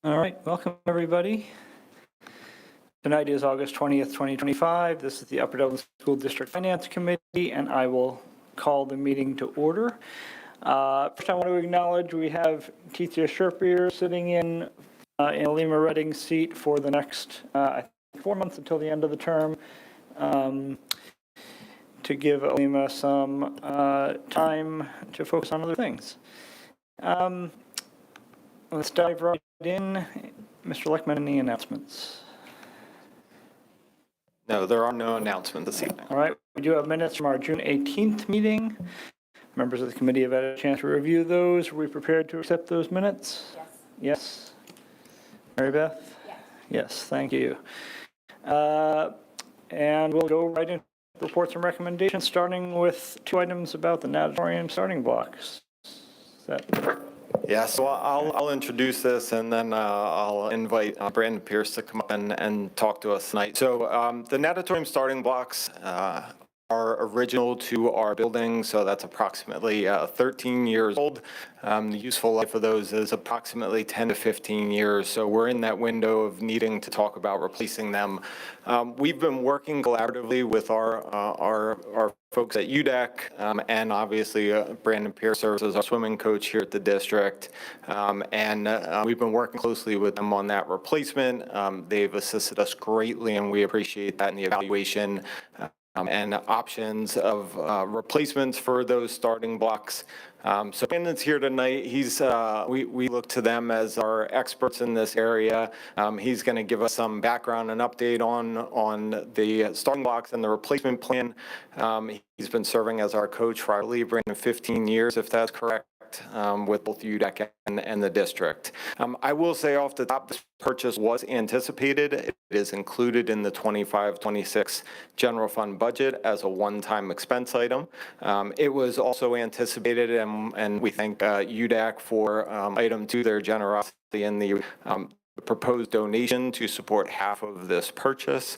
All right, welcome everybody. Tonight is August 20th, 2025. This is the Upper Dublin School District Finance Committee, and I will call the meeting to order. First, I want to acknowledge we have Tithia Sherpier sitting in Alima Redding's seat for the next 4 months until the end of the term, to give Alima some time to focus on other things. Let's dive right in. Mr. Leckman, any announcements? No, there are no announcements this evening. All right, we do have minutes from our June 18th meeting. Members of the committee have had a chance to review those. Are we prepared to accept those minutes? Yes. Yes? Mary Beth? Yes. Yes, thank you. And we'll go right into reports and recommendations, starting with 2 items about the natatorium starting blocks. Yeah, so I'll introduce this, and then I'll invite Brandon Pierce to come up and talk to us tonight. So the natatorium starting blocks are original to our building, so that's approximately 13 years old. The useful life of those is approximately 10 to 15 years, so we're in that window of needing to talk about replacing them. We've been working collaboratively with our folks at UDEC, and obviously Brandon Pierce serves as our swimming coach here at the district, and we've been working closely with them on that replacement. They've assisted us greatly, and we appreciate that in the evaluation and options of replacements for those starting blocks. So Brandon's here tonight. We look to them as our experts in this area. He's going to give us some background and update on the starting blocks and the replacement plan. He's been serving as our coach for, I believe, Brandon, 15 years, if that's correct. With both UDEC and the district. I will say off the top, this purchase was anticipated. It is included in the 25-26 general fund budget as a one-time expense item. It was also anticipated, and we thank UDEC for item 2, their generosity in the proposed donation to support half of this purchase.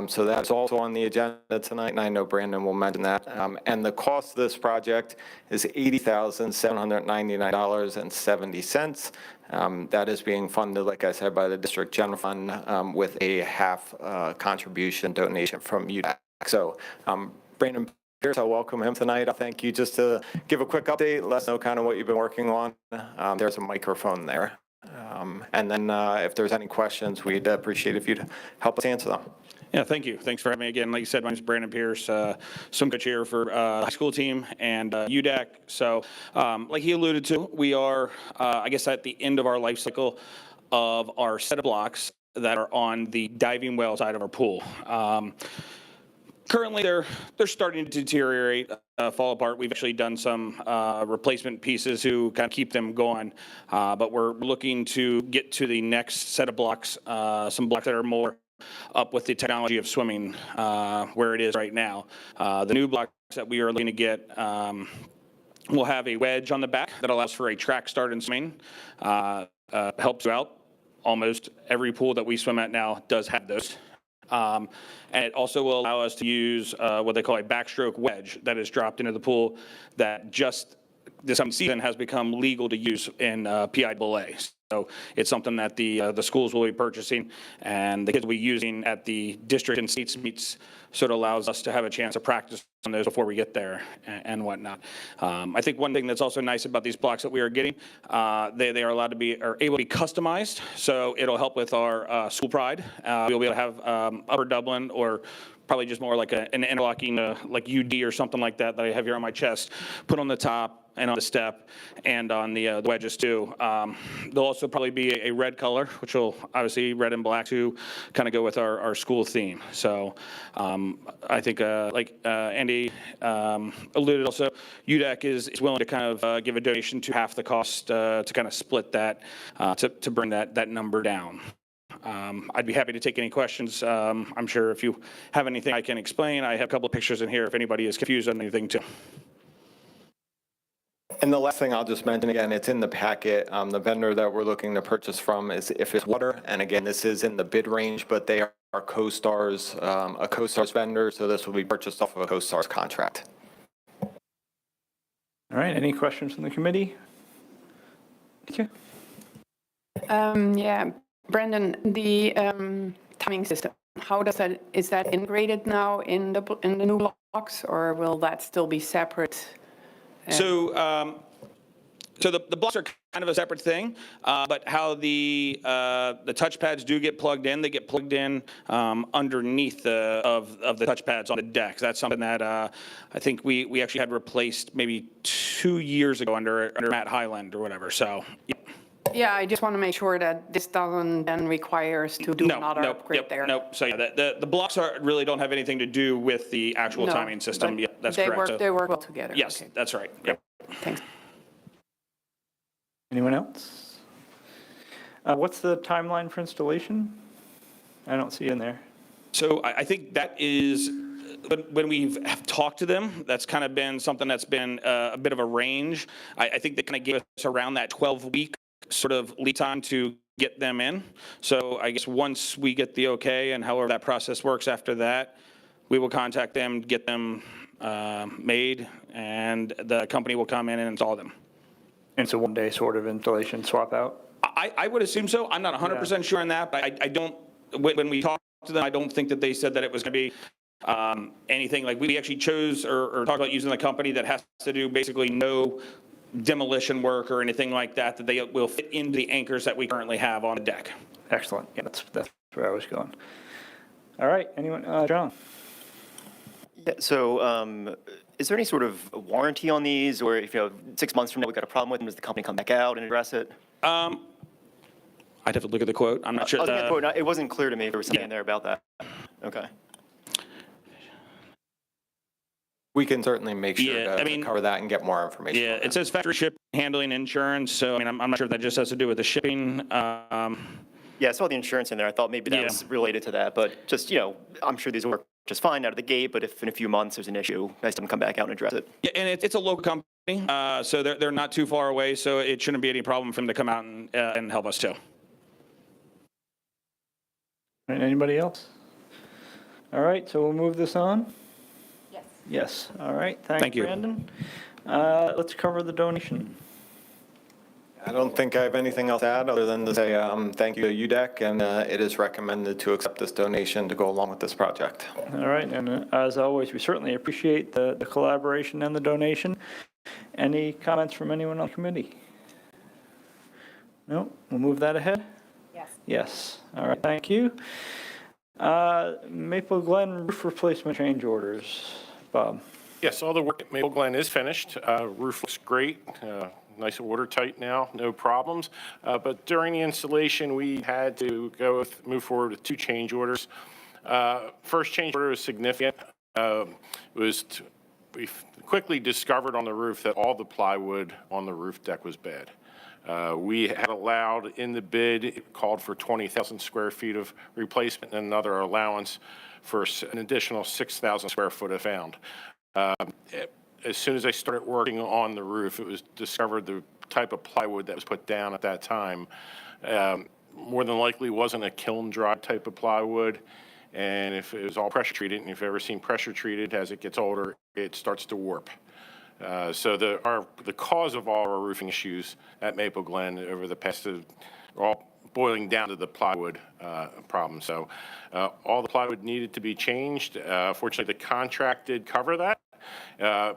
So that's also on the agenda tonight, and I know Brandon will mention that. And the cost of this project is $80,799.70. That is being funded, like I said, by the district general fund with a half contribution donation from UDEC. So Brandon Pierce, I'll welcome him tonight. I'll thank you. Just to give a quick update, let us know kind of what you've been working on. There's a microphone there. And then if there's any questions, we'd appreciate if you'd help us answer them. Yeah, thank you. Thanks for having me again. Like you said, my name is Brandon Pierce, swim coach here for the high school team and UDEC. So like he alluded to, we are, I guess, at the end of our life cycle of our set of blocks that are on the diving well side of our pool. Currently, they're starting to deteriorate, fall apart. We've actually done some replacement pieces to kind of keep them going, but we're looking to get to the next set of blocks, some blocks that are more up with the technology of swimming where it is right now. The new blocks that we are looking to get will have a wedge on the back that allows for a track start in swimming, helps you out. Almost every pool that we swim at now does have those. And it also will allow us to use what they call a backstroke wedge that is dropped into the pool that just this season has become legal to use in PIAA. So it's something that the schools will be purchasing and the kids will be using at the district and states meets. So it allows us to have a chance to practice on those before we get there and whatnot. I think one thing that's also nice about these blocks that we are getting, they are allowed to be, are able to be customized. So it'll help with our school pride. We'll be able to have Upper Dublin or probably just more like an interlocking like UD or something like that I have here on my chest, put on the top and on the step and on the wedges too. There'll also probably be a red color, which will obviously red and black to kind of go with our school theme. So I think like Andy alluded also, UDEC is willing to kind of give a donation to half the cost to kind of split that to bring that number down. I'd be happy to take any questions. I'm sure if you have anything I can explain, I have a couple of pictures in here if anybody is confused on anything too. And the last thing I'll just mention again, it's in the packet. The vendor that we're looking to purchase from is If It's Water. And again, this is in the bid range, but they are CoStar's, a CoStar's vendor. So this will be purchased off of a CoStar's contract. All right, any questions from the committee? Thank you. Yeah, Brandon, the timing system, how does that, is that integrated now in the new blocks, or will that still be separate? So, so the blocks are kind of a separate thing, but how the touchpads do get plugged in, they get plugged in underneath of the touchpads on the deck. That's something that I think we actually had replaced maybe 2 years ago under Matt Highland or whatever. So. Yeah. Yeah, I just want to make sure that this doesn't then require us to do another upgrade there. No. So yeah, the blocks really don't have anything to do with the actual No, timing system. but Yeah, that's correct. They work well together. Yes, Okay. that's right. Yep. Thanks. Anyone else? What's the timeline for installation? I don't see it in there. So I think that is, when we've talked to them, that's kind of been something that's been a bit of a range. I think they kind of gave us around that 12-week sort of lead time to get them in. So I guess once we get the okay and however that process works after that, we will contact them, get them made, and the company will come in and install them. And it's a one-day sort of installation swap out? I would assume so. I'm not 100% sure on that, but I don't, when we talked to them, I don't think that they said that it was going to be anything. Like, we actually chose or talked about using a company that has to do basically no demolition work or anything like that, that they will fit into the anchors that we currently have on the deck. Excellent. Yeah, that's where I was going. All right, anyone, John? Yeah, so is there any sort of warranty on these, or if 6 months from now we got a problem with them, does the company come back out and address it? I'd have to look at the quote. I'm not sure. It wasn't clear to me if there was something in there about that. Okay. We can certainly make sure Yeah, to cover that and get more information. Yeah, it says factory shipping, handling, insurance. So, I mean, I'm not sure if that just has to do with the shipping. Yeah, I saw the insurance in there. I thought maybe that was related to that, but just, I'm sure these will work just fine out of the gate, but if in a few months there's an issue, nice to come back out and address it. Yeah, and it's a local company, so they're not too far away, so it shouldn't be any problem for them to come out and help us too. All right, anybody else? All right, so we'll move this on? Yes. Yes, all right, Thank thanks, you. Brandon. Let's cover the donation. I don't think I have anything else to add other than to say thank you to UDEC, and it is recommended to accept this donation to go along with this project. All right, and as always, we certainly appreciate the collaboration and the donation. Any comments from anyone on the committee? No, we'll move that ahead? Yes. Yes, all right, thank you. Maple Glen roof replacement change orders. Bob? Yes, all the work at Maple Glen is finished. Roof looks great. Nice and watertight now, no problems. But during the installation, we had to move forward with 2 change orders. First change order was significant. We quickly discovered on the roof that all the plywood on the roof deck was bad. We had allowed in the bid, it called for 20,000 square feet of replacement and another allowance for an additional 6,000 square foot if found. As soon as I started working on the roof, it was discovered the type of plywood that was put down at that time more than likely wasn't a kiln dry type of plywood. And if it was all pressure treated, and if you've ever seen pressure treated, as it gets older, it starts to warp. So the cause of all our roofing issues at Maple Glen over the past are all boiling down to the plywood problem. So all the plywood needed to be changed. Fortunately, the contract did cover that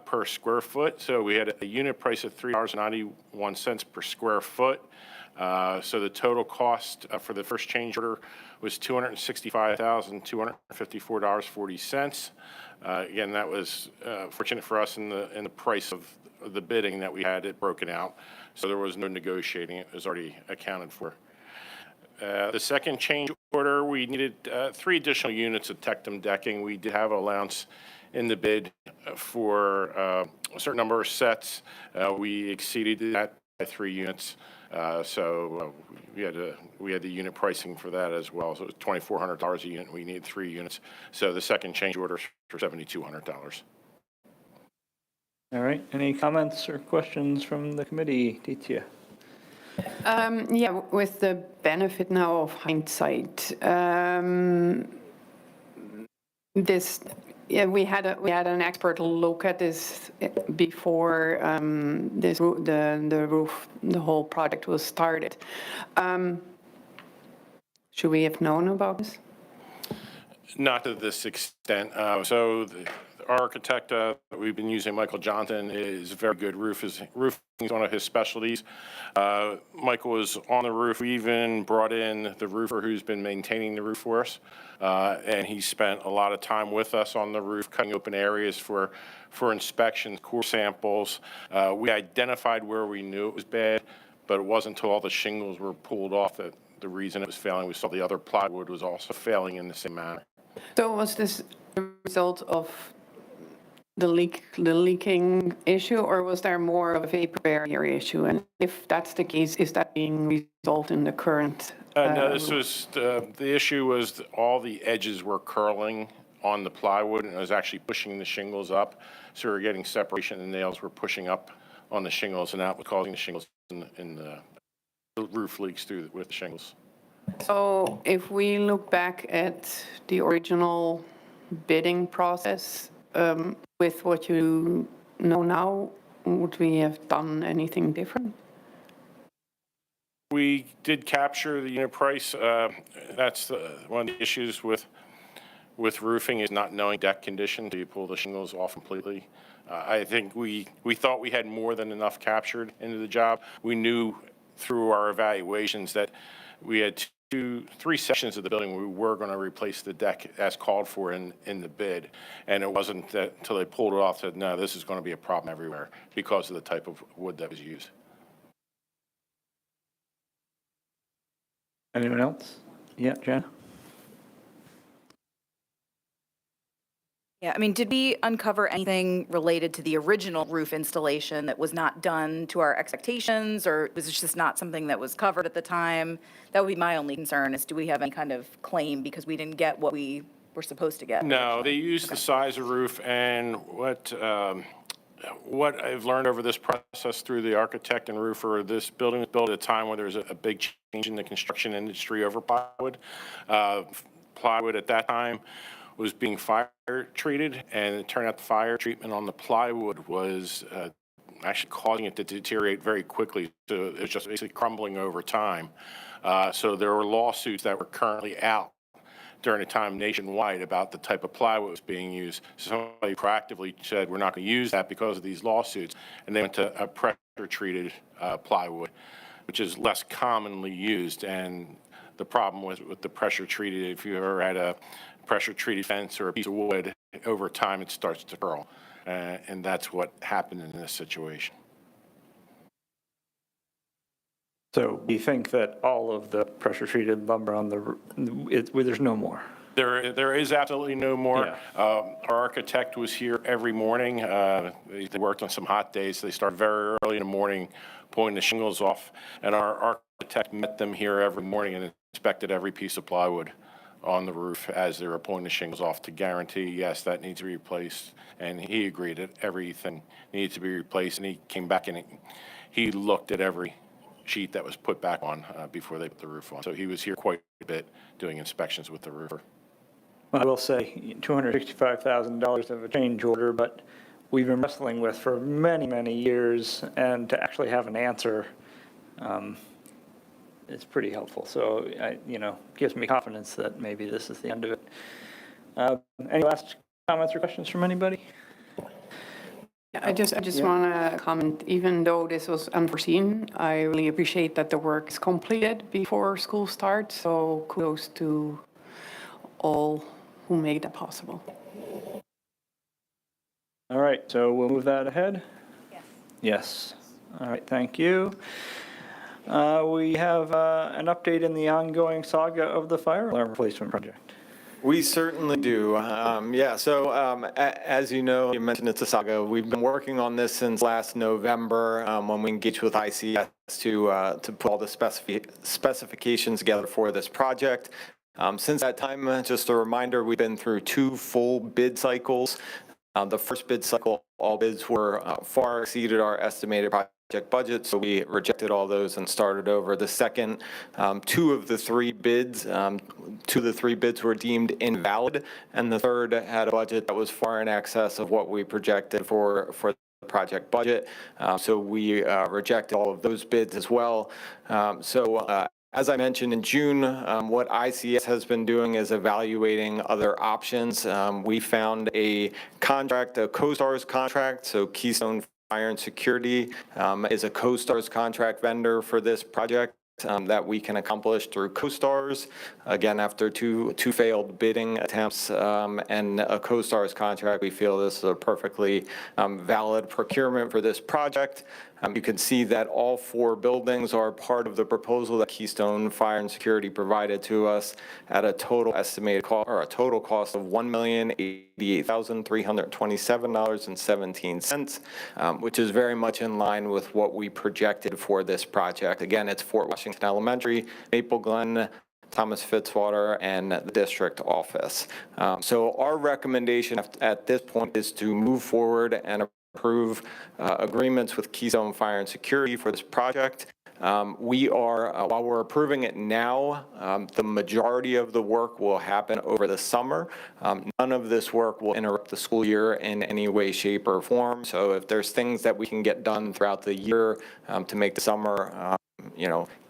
per square foot. So we had a unit price of $3.91 per square foot. So the total cost for the first change order was $265,254.40. Again, that was fortunate for us in the price of the bidding that we had it broken out. So there was no negotiating. It was already accounted for. The second change order, we needed 3 additional units of Tectum decking. We did have allowance in the bid for a certain number of sets. We exceeded that by 3 units. So we had the unit pricing for that as well. So it was $2,400 a unit. We needed 3 units. So the second change order for $7,200. All right, any comments or questions from the committee? Ditya? Yeah, with the benefit now of hindsight, this Yeah, we had an expert look at this before the whole project was started. Should we have known about this? Not to this extent. So the architect that we've been using, Michael Johnson, is a very good roofing is one of his specialties. Michael was on the roof. We even brought in the roofer who's been maintaining the roof for us. And he spent a lot of time with us on the roof, cutting open areas for inspections, core samples. We identified where we knew it was bad, but it wasn't until all the shingles were pulled off that the reason it was failing. We saw the other plywood was also failing in the same manner. So was this a result of the leaking issue, or was there more of a vapor barrier issue? And if that's the case, is that being resolved in the current? No, this was, the issue was that all the edges were curling on the plywood, and it was actually pushing the shingles up. So we were getting separation, and the nails were pushing up on the shingles, and that was causing the shingles in the roof leaks through with the shingles. So if we look back at the original bidding process, with what you know now, would we have done anything different? We did capture the unit price. That's one of the issues with roofing is not knowing deck condition. Do you pull the shingles off completely? I think we thought we had more than enough captured into the job. We knew through our evaluations that we had 3 sections of the building where we were going to replace the deck as called for in the bid. And it wasn't that until they pulled it off said, no, this is going to be a problem everywhere because of the type of wood that was used. Anyone else? Yeah, Jen? Yeah, I mean, did we uncover anything related to the original roof installation that was not done to our expectations, or was it just not something that was covered at the time? That would be my only concern, is do we have any kind of claim because we didn't get what we were supposed to get? No, they used the size of roof, and what I've learned over this process through the architect and roofer, this building was built at a time where there was a big change in the construction industry over plywood. Plywood at that time was being fire treated, and it turned out the fire treatment on the plywood was actually causing it to deteriorate very quickly. So it was just basically crumbling over time. So there were lawsuits that were currently out during a time nationwide about the type of plywood that was being used. Somebody proactively said, we're not going to use that because of these lawsuits. And they went to a pressure-treated plywood, which is less commonly used. And the problem with the pressure-treated, if you ever had a pressure-treated fence or a piece of wood, over time it starts to curl. And that's what happened in this situation. So you think that all of the pressure-treated lumber on the, there's no more? There is absolutely no more. Yeah. Our architect was here every morning. They worked on some hot days. They start very early in the morning pulling the shingles off. And our architect met them here every morning and inspected every piece of plywood on the roof as they were pulling the shingles off to guarantee, yes, that needs to be replaced. And he agreed that everything needs to be replaced. And he came back and he looked at every sheet that was put back on before they put the roof on. So he was here quite a bit doing inspections with the roofer. Well, I will say $265,000 of a change order, but we've been wrestling with for many, many years, and to actually have an answer is pretty helpful. So, gives me confidence that maybe this is the end of it. Any last comments or questions from anybody? I just want to comment, even though this was unforeseen, I really appreciate that the work is completed before school starts. So kudos to all who made that possible. All right, so we'll move that ahead? Yes. Yes. All right, thank you. We have an update in the ongoing saga of the fire alarm replacement project. We certainly do. As you know, you mentioned it's a saga. We've been working on this since last November when we engaged with ICS to put all the specifications together for this project. Since that time, just a reminder, we've been through 2 full bid cycles. The first bid cycle, all bids were far exceeded our estimated project budget, so we rejected all those and started over. The second, two of the three bids were deemed invalid, and the third had a budget that was far in excess of what we projected for the project budget. So we rejected all of those bids as well. As I mentioned in June, what ICS has been doing is evaluating other options. We found a contract, a CoStarz contract, so Keystone Fire and Security is a CoStarz contract vendor for this project. That we can accomplish through CoStarz. Again, after two failed bidding attempts and a CoStarz contract, we feel this is a perfectly valid procurement for this project. You can see that all four buildings are part of the proposal that Keystone Fire and Security provided to us at a total estimated cost, or a total cost of $1,088,327.17, which is very much in line with what we projected for this project. Again, it's Fort Washington Elementary, Maple Glen, Thomas Fitzwater, and the district office. So our recommendation at this point is to move forward and approve agreements with Keystone Fire and Security for this project. We are, while we're approving it now, the majority of the work will happen over the summer. None of this work will interrupt the school year in any way, shape, or form. So if there's things that we can get done throughout the year to make the summer,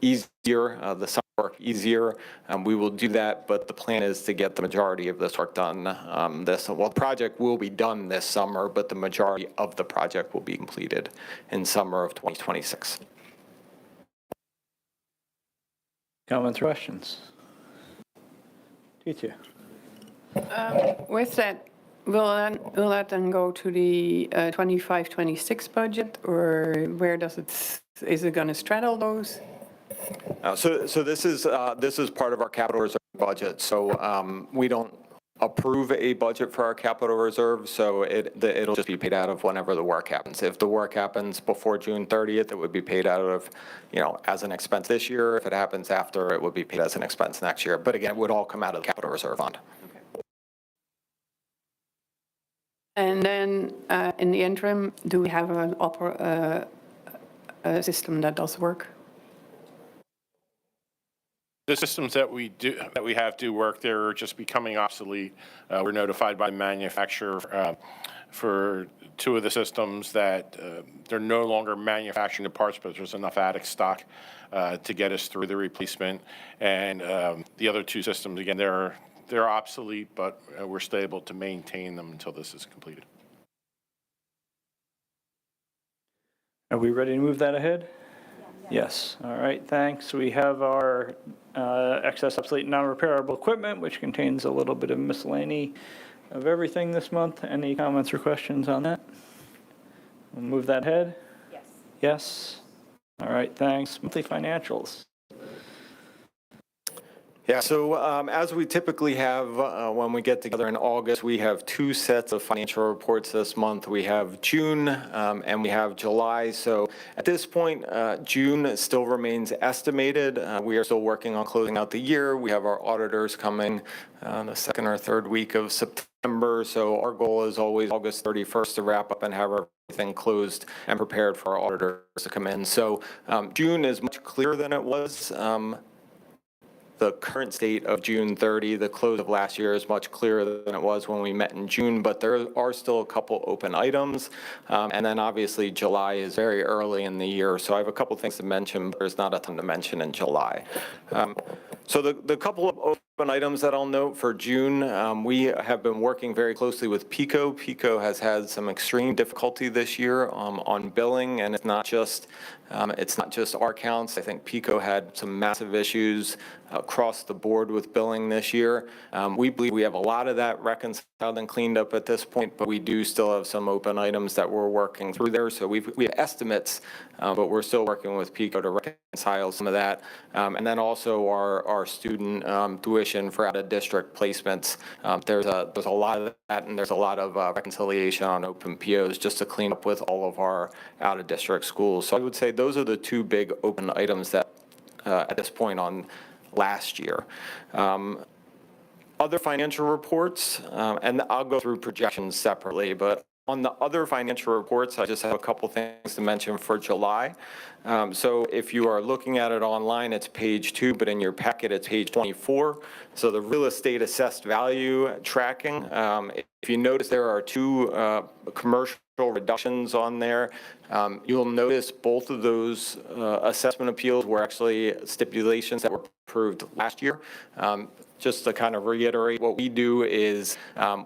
easier, the summer work easier, we will do that, but the plan is to get the majority of this work done the project will be done this summer, but the majority of the project will be completed in summer of 2026. Comments, questions? Teacher. With that, will that then go to the 25-26 budget, or where is it going to straddle those? So this is part of our capital reserve budget. So we don't approve a budget for our capital reserve, so it'll just be paid out of whenever the work happens. If the work happens before June 30th, it would be paid out of, as an expense this year. If it happens after, it would be paid as an expense next year. But again, it would all come out of the capital reserve fund. And then in the interim, do we have a system that does work? The systems that we have do work. They're just becoming obsolete. We're notified by the manufacturer for two of the systems that they're no longer manufacturing the parts, but there's enough attic stock to get us through the replacement. And the other two systems, again, they're obsolete, but we're still able to maintain them until this is completed. Are we ready to move that ahead? Yes. All right, thanks. We have our excess, obsolete, non-repairable equipment, which contains a little bit of miscellany of everything this month. Any comments or questions on that? We'll move that ahead? Yes. Yes. All right, thanks. Monthly financials. Yeah, so as we typically have when we get together in August, we have two sets of financial reports this month. We have June and we have July. So at this point, June still remains estimated. We are still working on closing out the year. We have our auditors coming the second or third week of September. So our goal is always August 31st to wrap up and have everything closed and prepared for our auditors to come in. So June is much clearer than it was. The current state of June 30, the close of last year, is much clearer than it was when we met in June, but there are still a couple open items. And then obviously July is very early in the year, so I have a couple things to mention, but there's not a ton to mention in July. So the couple of open items that I'll note for June, we have been working very closely with PICO. PICO has had some extreme difficulty this year on billing, and it's not just our counts. I think PICO had some massive issues across the board with billing this year. We believe we have a lot of that reconciled and cleaned up at this point, but we do still have some open items that we're working through there. So we have estimates, but we're still working with PICO to reconcile some of that. And then also our student tuition for out-of-district placements. There's a lot of that, and there's a lot of reconciliation on open POs just to clean up with all of our out-of-district schools. So I would say those are the two big open items that at this point on last year. Other financial reports, and I'll go through projections separately, but On the other financial reports, I just have a couple things to mention for July. So if you are looking at it online, it's page 2, but in your packet, it's page 24. So the real estate assessed value tracking, if you notice, there are 2 commercial reductions on there. You'll notice both of those assessment appeals were actually stipulations that were approved last year. Just to kind of reiterate, what we do is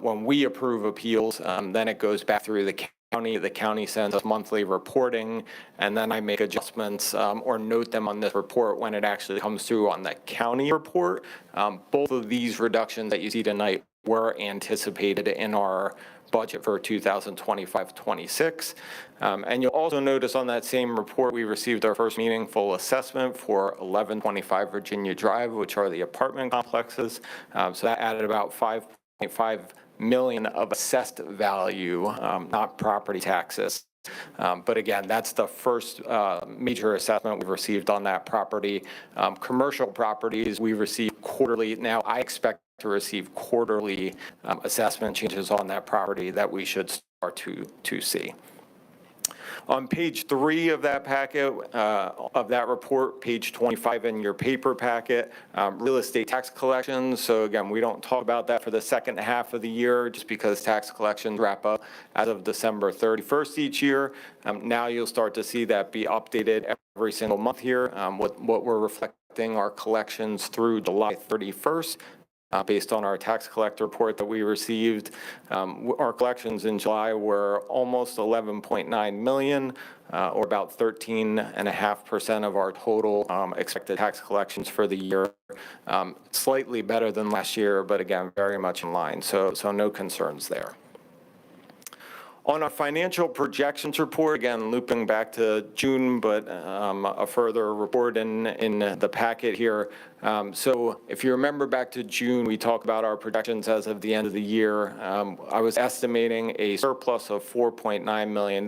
when we approve appeals, then it goes back through the county. The county sends us monthly reporting, and then I make adjustments or note them on this report when it actually comes through on the county report. Both of these reductions that you see tonight were anticipated in our budget for 2025-26. And you'll also notice on that same report, we received our first meaningful assessment for 1125 Virginia Drive, which are the apartment complexes. So that added about $5.5 million of assessed value, not property taxes. But again, that's the first major assessment we've received on that property. Commercial properties, we receive quarterly. Now, I expect to receive quarterly assessment changes on that property that we should start to see. On page 3 of that packet, of that report, page 25 in your paper packet, real estate tax collections. So again, we don't talk about that for the second half of the year just because tax collections wrap up as of December 31st each year. Now you'll start to see that be updated every single month here. What we're reflecting our collections through July 31st. Based on our tax collector report that we received, our collections in July were almost 11.9 million, or about 13.5% of our total expected tax collections for the year. Slightly better than last year, but again, very much in line. So no concerns there. On our financial projections report, again, looping back to June, but a further report in the packet here. So if you remember back to June, we talked about our projections as of the end of the year. I was estimating a surplus of $4.9 million.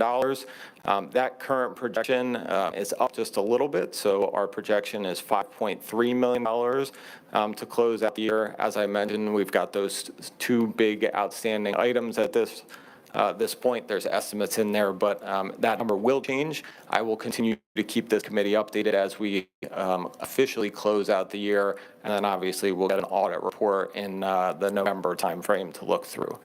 That current projection is up just a little bit. So our projection is $5.3 million to close out the year. As I mentioned, we've got those 2 big outstanding items at this point. There's estimates in there, but that number will change. I will continue to keep this committee updated as we officially close out the year, and then obviously we'll get an audit report in the November timeframe to look through.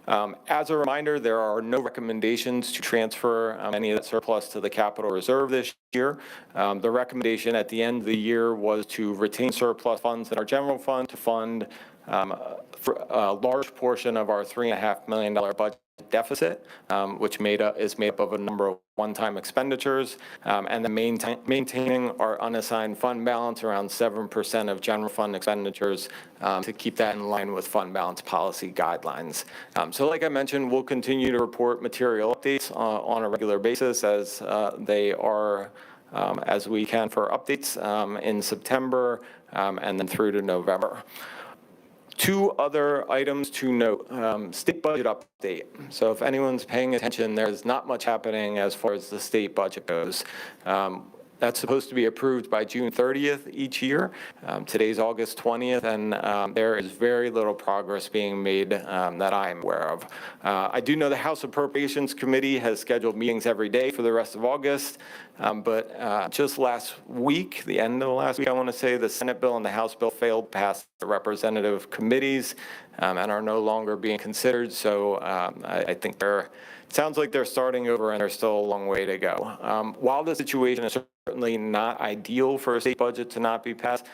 As a reminder, there are no recommendations to transfer any of that surplus to the capital reserve this year. The recommendation at the end of the year was to retain surplus funds in our general fund to fund a large portion of our $3.5 million budget deficit, which is made up of a number of one-time expenditures, and then maintaining our unassigned fund balance around 7% of general fund expenditures to keep that in line with fund balance policy guidelines. So like I mentioned, we'll continue to report material updates on a regular basis as they are, as we can for updates in September and then through to November. 2 other items to note. State budget update. So if anyone's paying attention, there's not much happening as far as the state budget goes. That's supposed to be approved by June 30th each year. Today's August 20th, and there is very little progress being made that I'm aware of. I do know the House Appropriations Committee has scheduled meetings every day for the rest of August, but just last week, the end of last week, I want to say, the Senate bill and the House bill failed past the representative committees and are no longer being considered. So I think sounds like they're starting over and there's still a long way to go. While the situation is certainly not ideal for a state budget to not be passed,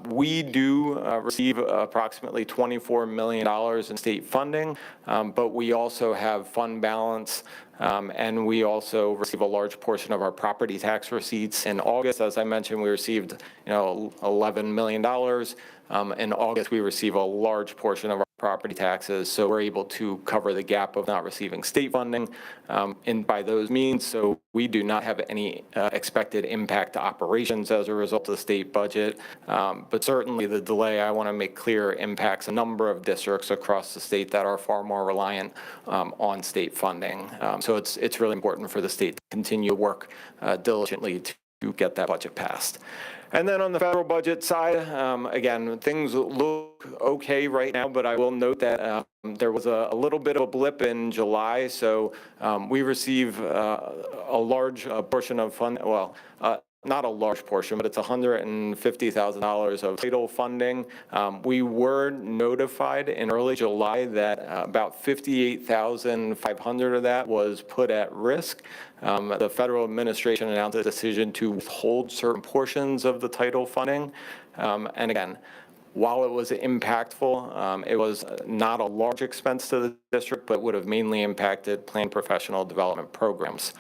we do receive approximately $24 million in state funding, but we also have fund balance, and we also receive a large portion of our property tax receipts. In August, as I mentioned, we received $11 million. In August, we receive a large portion of our property taxes, so we're able to cover the gap of not receiving state funding by those means. So we do not have any expected impact to operations as a result of the state budget, but certainly the delay, I want to make clear, impacts a number of districts across the state that are far more reliant on state funding. So it's really important for the state to continue to work diligently get that budget passed. And then on the federal budget side, again, things look okay right now, but I will note that there was a little bit of a blip in July, so we receive a large portion of fund, well, not a large portion, but it's $150,000 of title funding. We were notified in early July that about $58,500 of that was put at risk. The federal administration announced a decision to withhold certain portions of the title funding. And again, while it was impactful, it was not a large expense to the district, but would have mainly impacted planned professional development programs.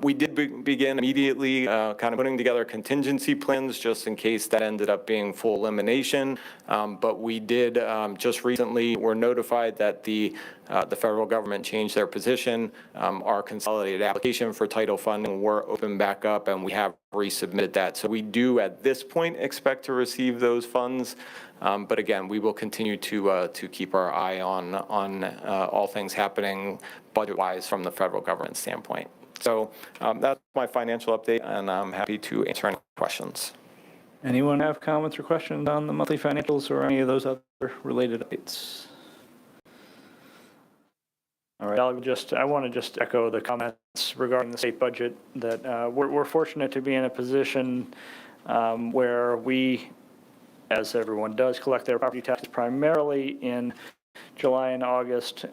We did begin immediately kind of putting together contingency plans just in case that ended up being full elimination. But we did just recently were notified that the federal government changed their position. Our consolidated application for title funding were opened back up, and we have resubmitted that. So we do at this point expect to receive those funds. But again, we will continue to keep our eye on all things happening budget-wise from the federal government standpoint. So that's my financial update, and I'm happy to answer any questions. Anyone have comments or questions on the monthly financials or any of those other related updates? All right, I want to just echo the comments regarding the state budget that we're fortunate to be in a position where we, as everyone does, collect their property taxes primarily in July and August.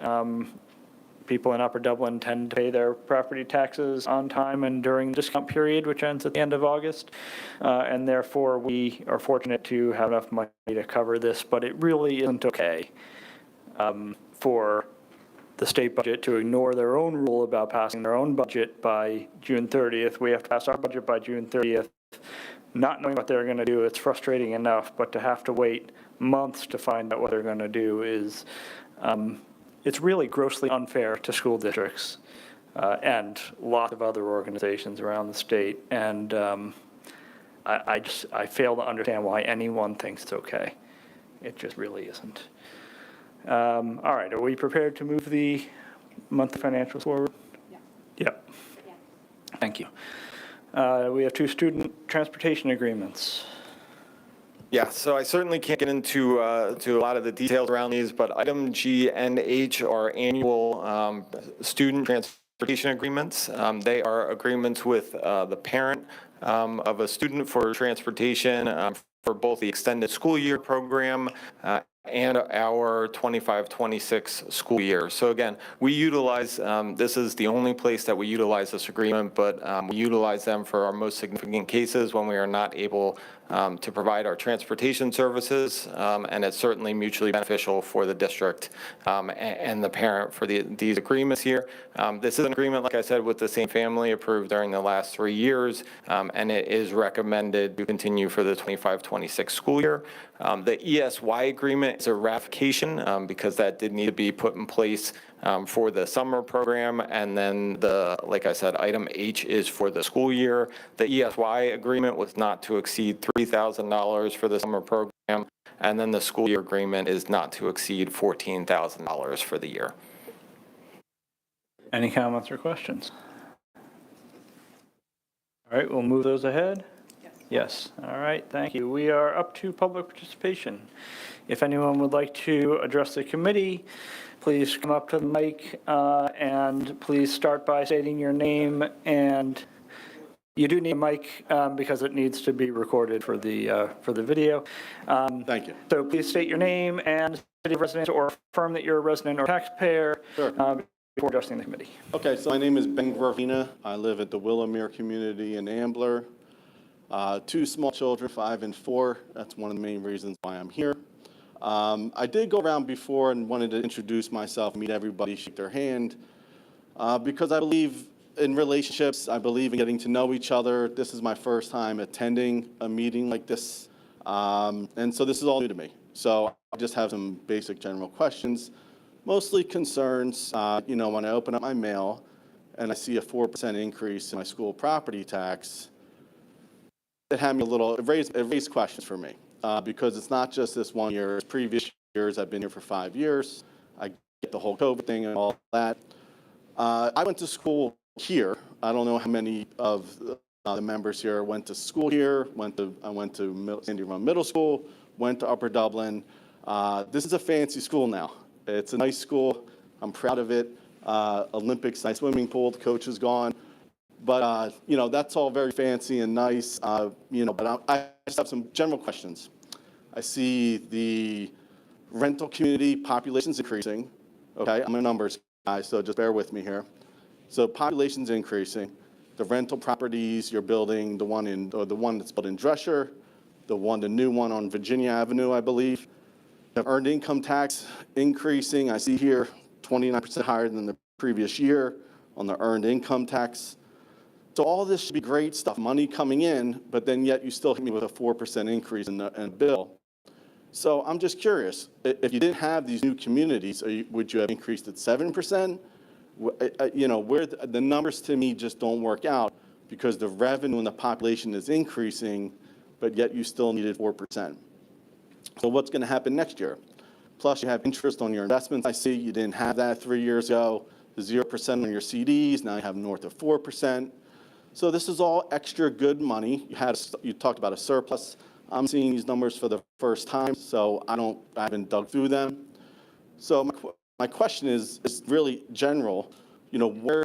People in Upper Dublin tend to pay their property taxes on time and during the discount period, which ends at the end of August. And therefore, we are fortunate to have enough money to cover this, but it really isn't okay for the state budget to ignore their own rule about passing their own budget by June 30th. We have to pass our budget by June 30th, not knowing what they're going to do. It's frustrating enough, but to have to wait months to find out what they're going to do is it's really grossly unfair to school districts and lots of other organizations around the state. And I fail to understand why anyone thinks it's okay. It just really isn't. All right, are we prepared to move the monthly financials forward? Yeah. Yep. Yeah. Thank you. We have two student transportation agreements. Yeah, so I certainly can't get into to a lot of the details around these, but item G and H are annual student transportation agreements. They are agreements with the parent of a student for transportation for both the extended school year program and our 25-26 school year. So again, we utilize, this is the only place that we utilize this agreement, but we utilize them for our most significant cases when we are not able to provide our transportation services, and it's certainly mutually beneficial for the district and the parent for these agreements here. This is an agreement, like I said, with the same family approved during the last 3 years, and it is recommended to continue for the 25-26 school year. The ESY agreement is a ratification because that did need to be put in place for the summer program, and then like I said, item H is for the school year. The ESY agreement was not to exceed $3,000 for the summer program, and then the school year agreement is not to exceed $14,000 for the year. Any comments or questions? All right, we'll move those ahead. Yes. All right, thank you. We are up to public participation. If anyone would like to address the committee, please come up to the mic and please start by stating your name, and you do need a mic because it needs to be recorded for the video. Thank you. So please state your name and city of residence, or affirm that you're a resident or taxpayer. Sure. Before addressing the committee. Okay, so my name is Ben Gravina. I live at the Willowmere community in Ambler. 2 small children, 5 and 4. That's one of the main reasons why I'm here. I did go around before and wanted to introduce myself, meet everybody, shake their hand, because I believe in relationships. I believe in getting to know each other. This is my first time attending a meeting like this, and so this is all new to me. So I just have some basic general questions, mostly concerns. When I open up my mail and I see a 4% increase in my school property tax, it had me it raised questions for me, because it's not just this 1 year. It's previous years. I've been here for 5 years. I get the whole COVID thing and all that. I went to school here. I don't know how many of the members here went to school here, I went to Sandy Run Middle School, went to Upper Dublin. This is a fancy school now. It's a nice school. I'm proud of it. Olympics, nice swimming pool, the coach is gone. But, that's all very fancy and nice, but I just have some general questions. I see the rental community population's increasing. Okay, I'm a numbers guy, so just bear with me here. So population's increasing. The rental properties you're building, the one that's built in Drescher, the new one on Virginia Avenue, I believe. The earned income tax increasing. I see here 29% higher than the previous year on the earned income tax. So all this should be great stuff, money coming in, but then yet you still hit me with a 4% increase in the bill. So I'm just curious, if you didn't have these new communities, would you have increased it 7%? Where the numbers to me just don't work out because the revenue and the population is increasing, but yet you still needed 4%. So what's going to happen next year? Plus, you have interest on your investments. I see you didn't have that 3 years ago. The 0% on your CDs, now you have north of 4%. So this is all extra good money. You talked about a surplus. I'm seeing these numbers for the first time, so I haven't dug through them. So my question is really general. Where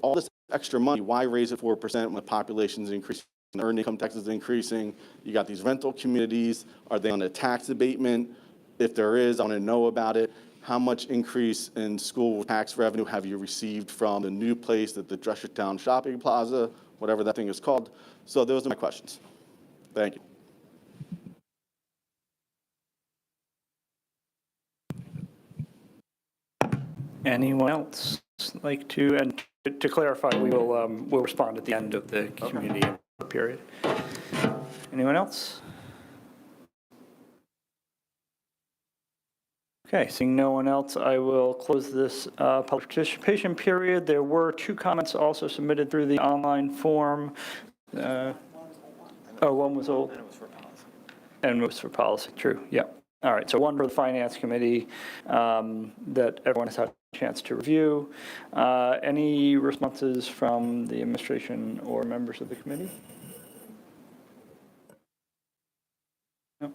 all this extra money, why raise it 4% when the population's increasing, the earned income tax is increasing? You got these rental communities. Are they on a tax abatement? If there is, I want to know about it. How much increase in school tax revenue have you received from the new place at the Dreshertown Shopping Plaza, whatever that thing is called? So those are my questions. Thank you. Anyone else like to, and to clarify, we'll respond at the end of the community input period. Anyone else? Okay, seeing no one else, I will close this public participation period. There were 2 comments also submitted through the online form. One was old. And it was for policy, true, yeah. All right, so one for the Finance Committee that everyone has had a chance to review. Any responses from the administration or members of the committee? No?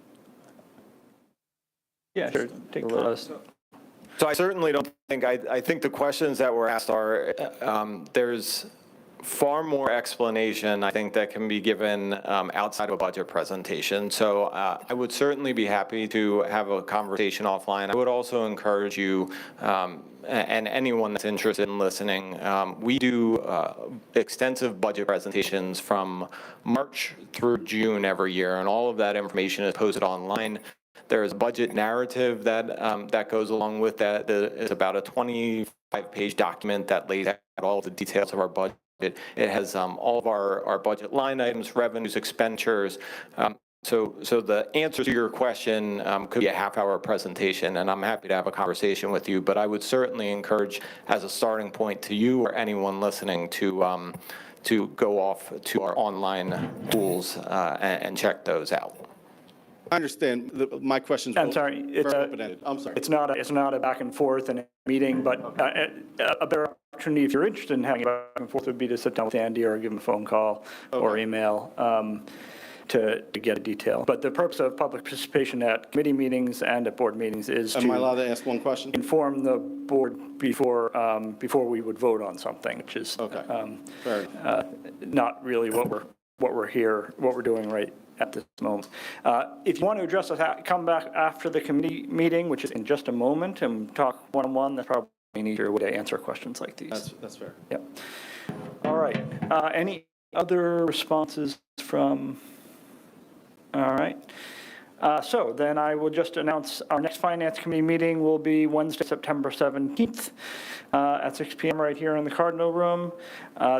Yeah, sure, take a look. So I certainly don't think, I think the questions that were asked are, there's far more explanation, I think, that can be given outside of a budget presentation. So I would certainly be happy to have a conversation offline. I would also encourage you and anyone that's interested in listening, we do extensive budget presentations from March through June every year, and all of that information is posted online. There's a budget narrative that goes along with that. It's about a 25-page document that lays out all the details of our budget. It has all of our budget line items, revenues, expenditures. So the answer to your question could be a half-hour presentation, and I'm happy to have a conversation with you. But I would certainly encourage, as a starting point, to you or anyone listening to go off to our online tools and check those out. I understand. My question's I'm sorry, very open-ended. I'm sorry. It's not a back and forth in a meeting, but a better opportunity, if you're interested in having a back and forth, would be to sit down with Andy or give him a phone call or email to get a detail. But the purpose of public participation at committee meetings and at board meetings is Am I allowed to to ask one question? inform the board before we would vote on something, which is not really what we're doing right at this moment. If you want to address us, come back after the committee meeting, which is in just a moment, and talk one-on-one. That's probably an easier way to answer questions like these. That's fair. Yep. All right. Any other responses from? All right. So then I will just announce our next Finance Committee meeting will be Wednesday, September 17th at 6 p.m. right here in the Cardinal Room.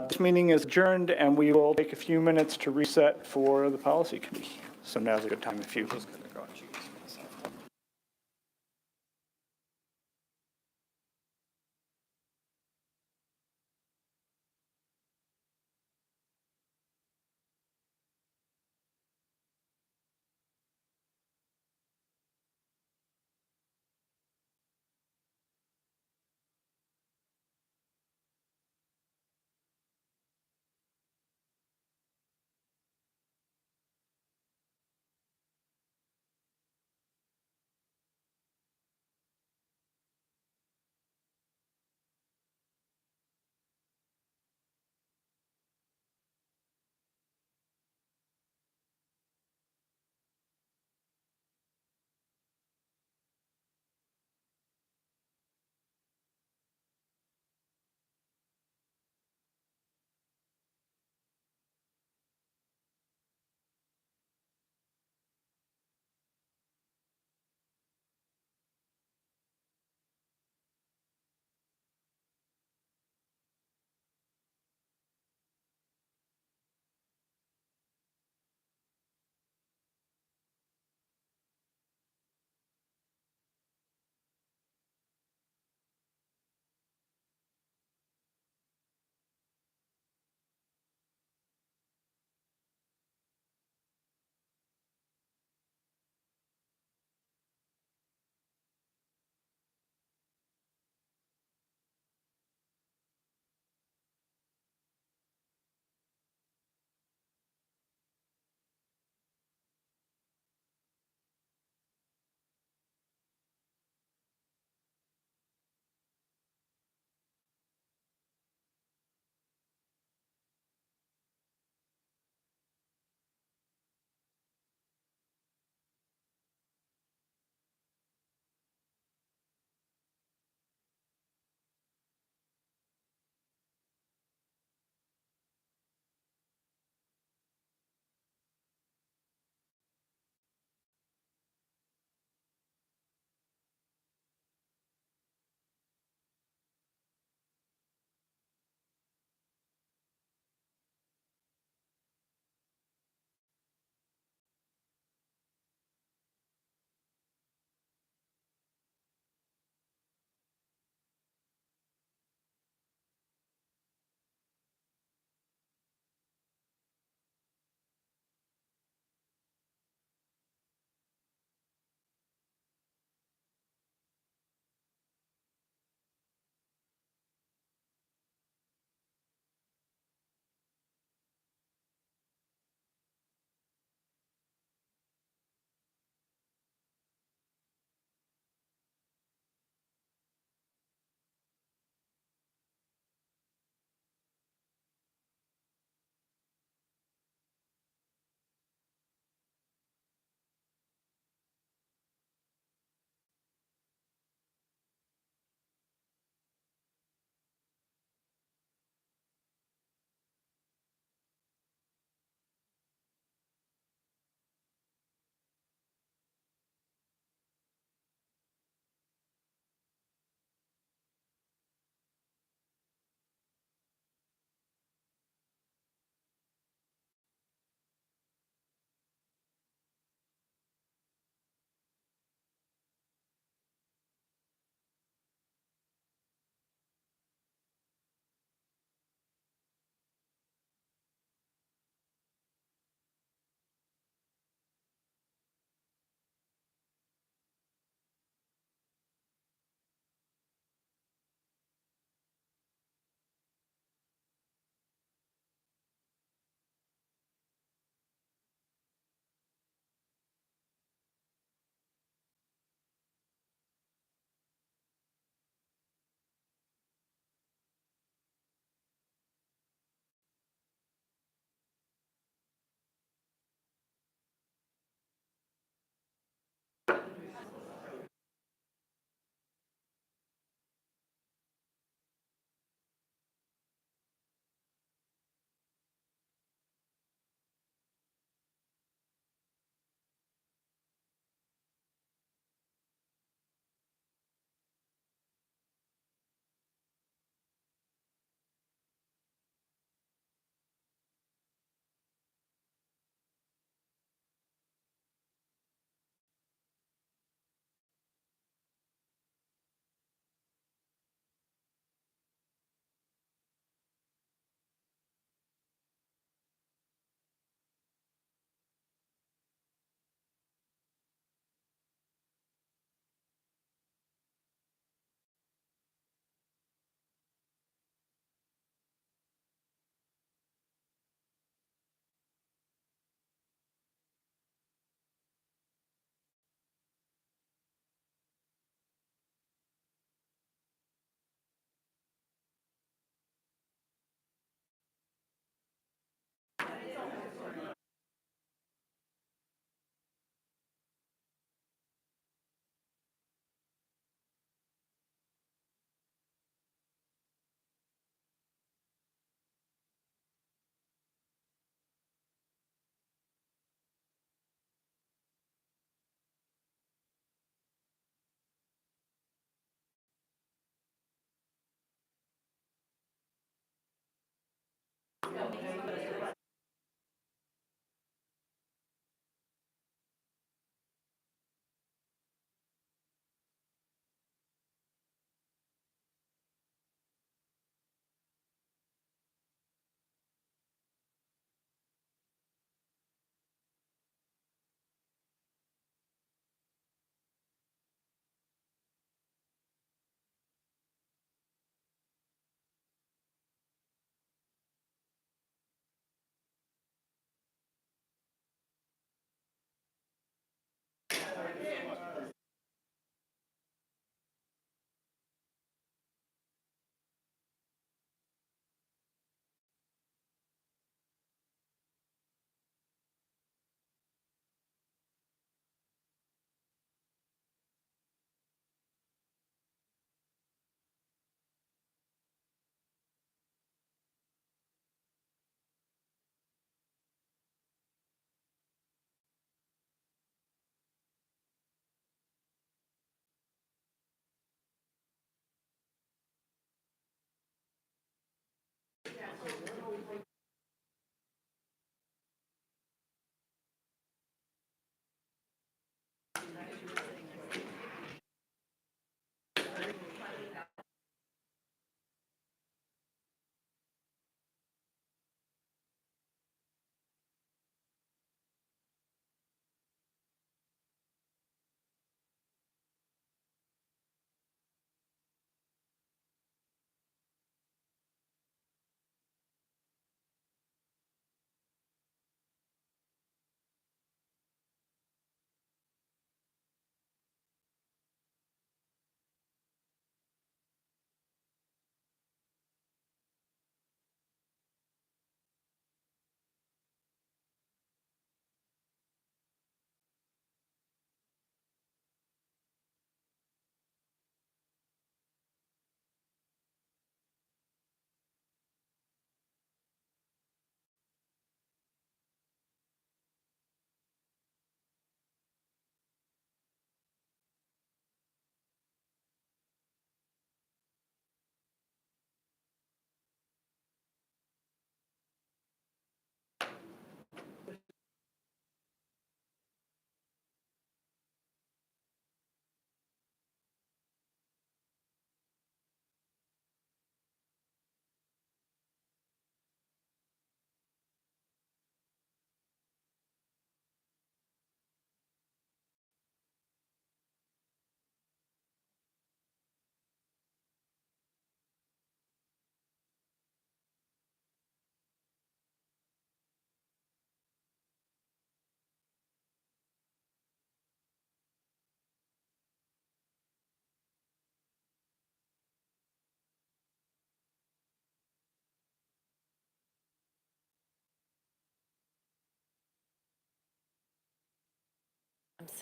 This meeting is adjourned, and we will take a few minutes to reset for the Policy Committee. So now's a good time if you.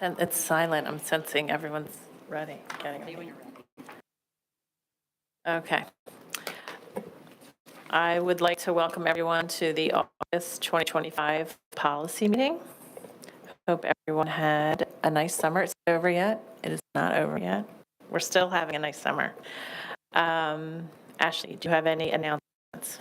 It's silent. I'm sensing everyone's ready. Okay. I would like to welcome everyone to the August 2025 policy meeting. Hope everyone had a nice summer. It's not over yet. It is not over yet. We're still having a nice summer. Ashley, do you have any announcements?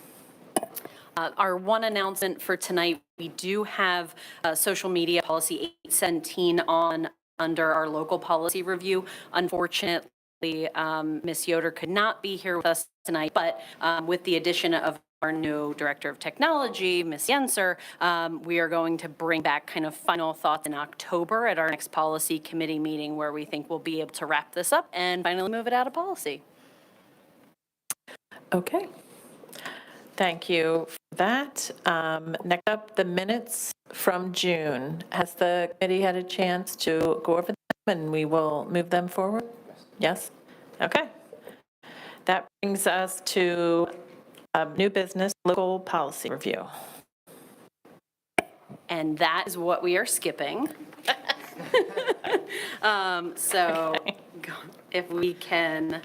Our one announcement for tonight, we do have social media policy 817 on under our local policy review. Unfortunately, Ms. Yoder could not be here with us tonight, but with the addition of our new Director of Technology, Ms. Yenser, we are going to bring back kind of final thoughts in October at our next policy committee meeting, where we think we'll be able to wrap this up and finally move it out of policy. Okay. Thank you for that. Next up, the minutes from June. Has the committee had a chance to go over them and we will move them forward? Yes? Okay. That brings us to new business, local policy review. And that is what we are skipping. So if we can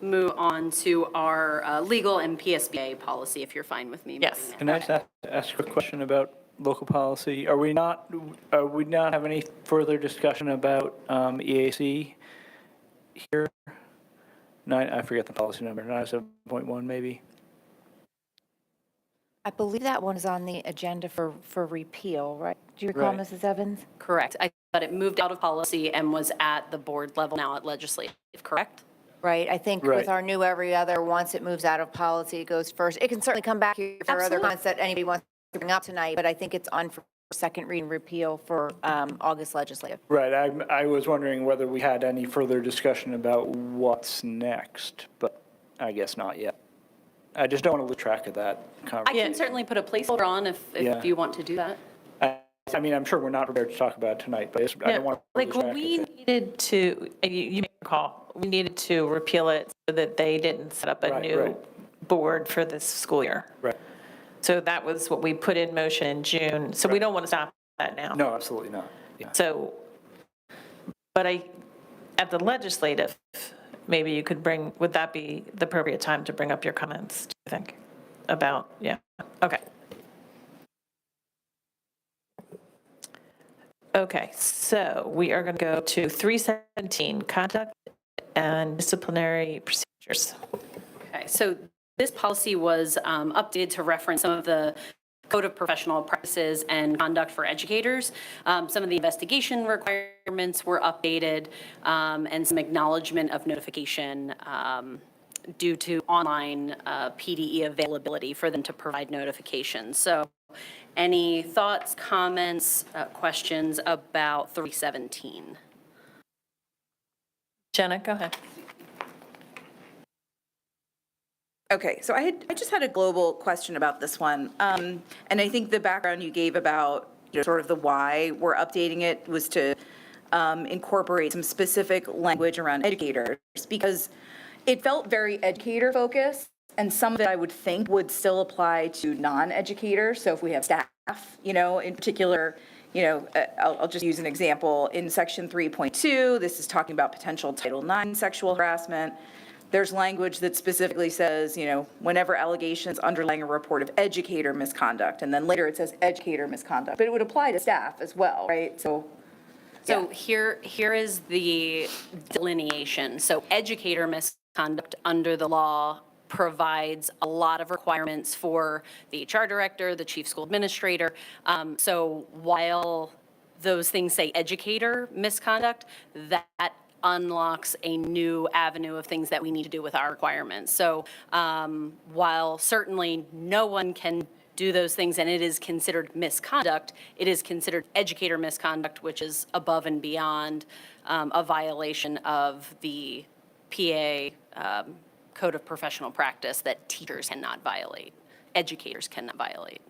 move on to our legal and PSBA policy, if you're fine with me. Yes. Can I just ask a question about local policy? Are we not have any further discussion about EAC here? I forget the policy number, 97.1 maybe? I believe that one is on the agenda for repeal, right? Do you recall, Right. Mrs. Evans? Correct. I thought it moved out of policy and was at the board level, now at legislative, correct? Right, I think Right. with our new every other, once it moves out of policy, it goes first. It can certainly come back here for other Absolutely. comments that anybody wants to bring up tonight, but I think it's on for second reading repeal for August legislative. Right, I was wondering whether we had any further discussion about what's next, but I guess not yet. I just don't want to lose track of that I conversation. can certainly put a placeholder on if Yeah. you want to do that. I mean, I'm sure we're not prepared to talk about it tonight, but I don't want to lose Like, track of we it. needed to, you may recall, we needed to repeal it so that they didn't set up a Right, new right. board for this school year. Right. So that was what we put in motion in June. So we don't want to stop that now. No, absolutely not. Yeah. So, but at the legislative, maybe you could would that be the appropriate time to bring up your comments, do you think? About, yeah, okay. Okay, so we are going to go to 317, conduct and disciplinary procedures. Okay, so this policy was updated to reference some of the Code of Professional Practices and Conduct for Educators. Some of the investigation requirements were updated, and some acknowledgement of notification due to online PDE availability for them to provide notifications. So any thoughts, comments, questions about 317? Jenna, go ahead. Okay, so I just had a global question about this one. And I think the background you gave about, sort of the why we're updating it was to incorporate some specific language around educators, because it felt very educator focused, and some of it I would think would still apply to non-educators. So if we have staff, in particular, I'll just use an example. In section 3.2, this is talking about potential Title IX sexual harassment. There's language that specifically says, whenever allegations underlying a report of educator misconduct, and then later it says educator misconduct, but it would apply to staff as well, right? So here is the delineation. So educator misconduct under the law provides a lot of requirements for the HR director, the chief school administrator. So while those things say educator misconduct, that unlocks a new avenue of things that we need to do with our requirements. So while certainly no one can do those things and it is considered misconduct, it is considered educator misconduct, which is above and beyond a violation of the PA Code of Professional Practice that teachers cannot violate, educators cannot violate.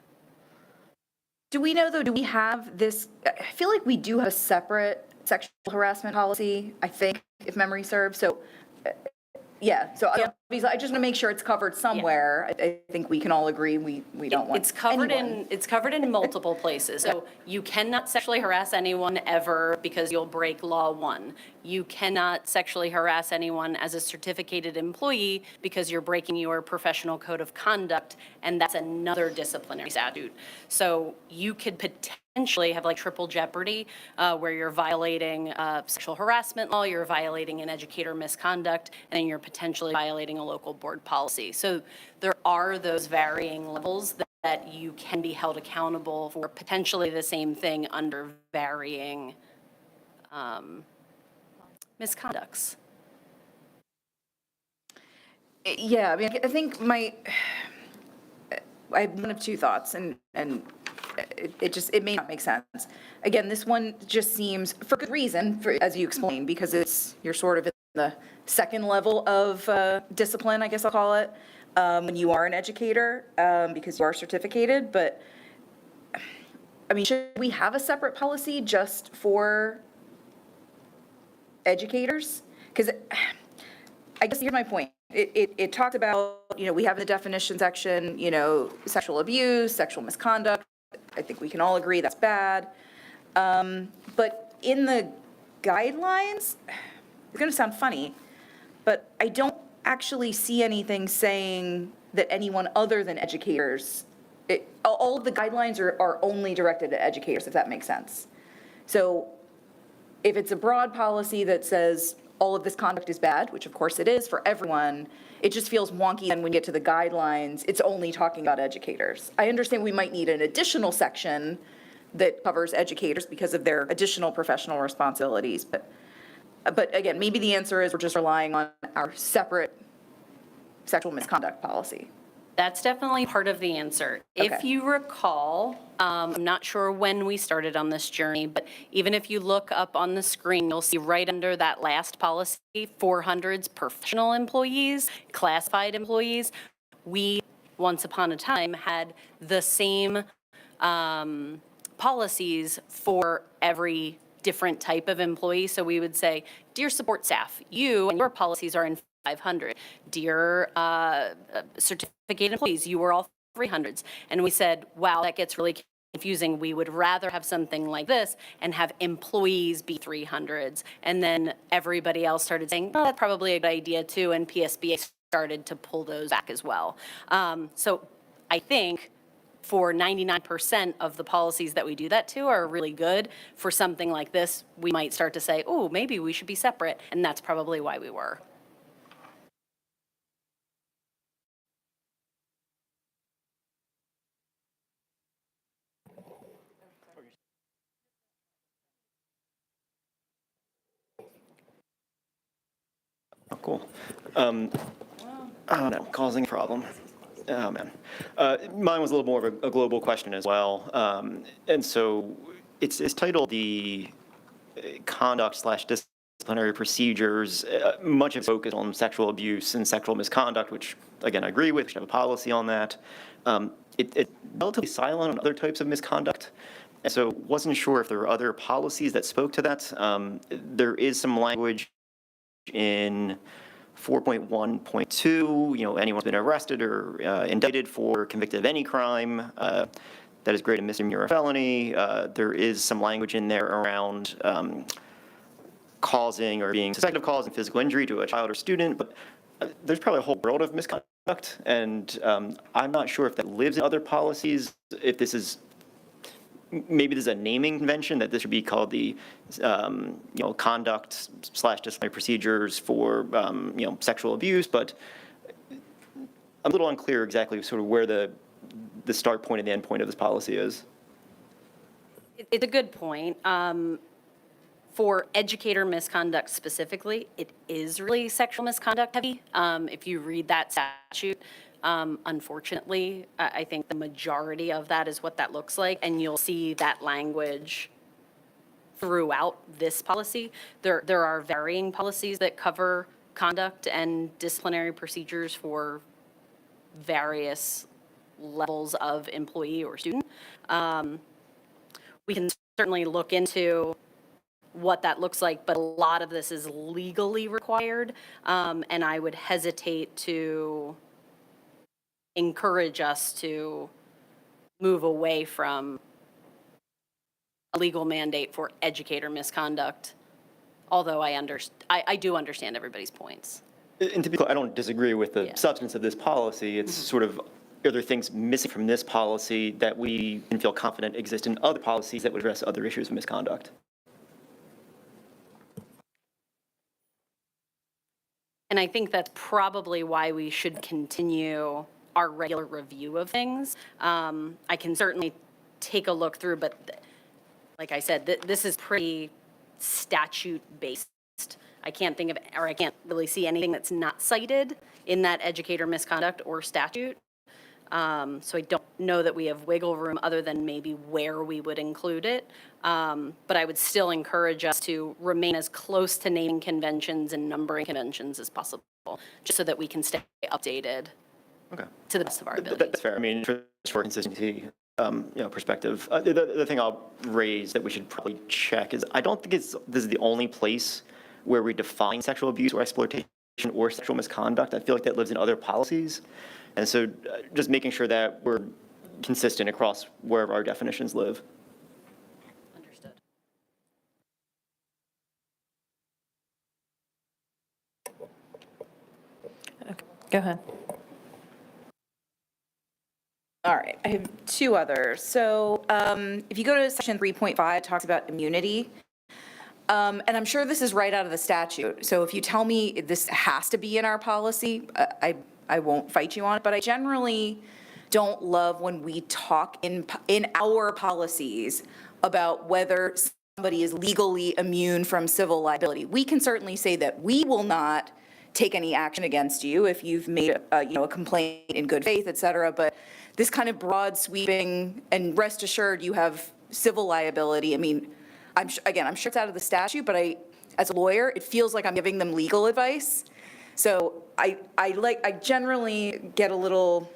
do we know, though, do we have this, I feel like we do have a separate sexual harassment policy, I think, if memory serves. So Yeah, so obviously, I just want to make sure it's covered somewhere. I think we can all agree we don't want It's covered anyone. it's covered in multiple places. So you cannot sexually harass anyone ever because you'll break law 1. You cannot sexually harass anyone as a certificated employee because you're breaking your professional code of conduct, and that's another disciplinary statute. So you could potentially have like triple jeopardy, where you're violating sexual harassment law, you're violating an educator misconduct, and then you're potentially violating a local board policy. So there are those varying levels that you can be held accountable for potentially the same thing under varying misconducts. Yeah, I mean, I think I have one of two thoughts, and it may not make sense. Again, this one just seems, for good reason, as you explained, because you're sort of in the second level of discipline, I guess I'll call it, when you are an educator, because you are certificated, but, I mean, should we have a separate policy just for educators? Because I guess here's my point. It talked about, we have in the definition section, sexual abuse, sexual misconduct. I think we can all agree that's bad. But in the guidelines, it's going to sound funny, but I don't actually see anything saying that anyone other than educators, all of the guidelines are only directed at educators, if that makes sense. So if it's a broad policy that says all of this conduct is bad, which of course it is for everyone, it just feels wonky, and when you get to the guidelines, it's only talking about educators. I understand we might need an additional section that covers educators because of their additional professional responsibilities, but again, maybe the answer is we're just relying on our separate sexual misconduct policy. That's definitely part of the answer. If Okay. you recall, I'm not sure when we started on this journey, but even if you look up on the screen, you'll see right under that last policy, 400's professional employees, classified employees. We, once upon a time, had the same policies for every different type of employee. So we would say, dear support staff, you and your policies are in 500. Dear certificated employees, you were all 300s. And we said, wow, that gets really confusing. We would rather have something like this and have employees be 300s. And then everybody else started saying, oh, that's probably a good idea too. And PSBA started to pull those back as well. So I think for 99% of the policies that we do that to are really good. For something like this, we might start to say, oh, maybe we should be separate. And that's probably why we were. Oh, cool. Oh, no, causing a problem. Oh, man. Mine was a little more of a global question as well. And so it's titled the conduct/disciplinary procedures, much of it focused on sexual abuse and sexual misconduct, which, again, I agree with. We should have a policy on that. It's relatively silent on other types of misconduct. And so wasn't sure if there were other policies that spoke to that. There is some language in 4.1.2, anyone who's been arrested or indicted for convicted of any crime that is greater misdemeanor or felony. There is some language in there around causing or being suspected of causing physical injury to a child or student, but there's probably a whole world of misconduct, and I'm not sure if that lives in other policies, if this is maybe there's a naming convention that this should be called the, conduct/disciplinary procedures for, sexual abuse, but I'm a little unclear exactly sort of where the start point and the end point of this policy is. It's a good point. For educator misconduct specifically, it is really sexual misconduct heavy. If you read that statute, unfortunately, I think the majority of that is what that looks like, and you'll see that language throughout this policy. There are varying policies that cover conduct and disciplinary procedures for various levels of employee or student. We can certainly look into what that looks like, but a lot of this is legally required, and I would hesitate to encourage us to move away from a legal mandate for educator misconduct, although I do understand everybody's points. And to be clear, I don't disagree with the Yeah. substance of this policy. It's sort of, are there things missing from this policy that we can feel confident exist in other policies that would address other issues of misconduct? And I think that's probably why we should continue our regular review of things. I can certainly take a look through, but like I said, this is pretty statute-based. I can't think of, or I can't really see anything that's not cited in that educator misconduct or statute. So I don't know that we have wiggle room other than maybe where we would include it. But I would still encourage us to remain as close to naming conventions and numbering conventions as possible, just so that we can stay updated to the best of our ability. That's fair. I mean, for consistency, perspective, the thing I'll raise that we should probably check is I don't think this is the only place where we define sexual abuse or exploitation or sexual misconduct. I feel like that lives in other policies. And so just making sure that we're consistent across wherever our definitions live. Understood. Okay, go ahead. All right, I have two others. So if you go to section 3.5, it talks about immunity. And I'm sure this is right out of the statute. So if you tell me this has to be in our policy, I won't fight you on it. But I generally don't love when we talk in our policies about whether somebody is legally immune from civil liability. We can certainly say that we will not take any action against you if you've made a complaint in good faith, et cetera. But this kind of broad sweeping, and rest assured you have civil liability. I mean, I'm sure it's out of the statute, but as a lawyer, it feels like I'm giving them legal advice. So I generally get a little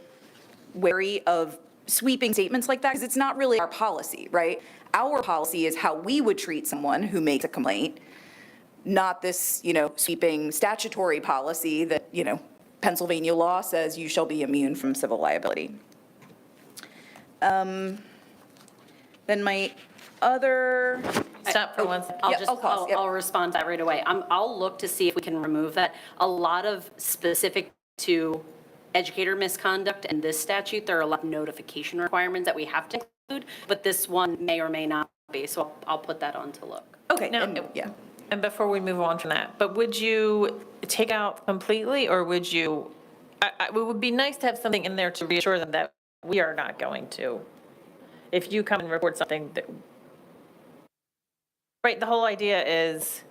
wary of sweeping statements like that because it's not really our policy, right? Our policy is how we would treat someone who makes a complaint, not this, sweeping statutory policy that, Pennsylvania law says you shall be immune from civil liability. Then my other. Stop for 1 second. I'll respond to that right away. I'll look to see if we can remove that. A lot of specific to educator misconduct and this statute, there are a lot of notification requirements that we have to include, but this one may or may not be, so I'll put that on to look. Okay, Now, and before we move on from that, but would you take out completely, or would you, it would be nice to have something in there to reassure them that we are not going to. If you come and report something that, right, the whole idea is,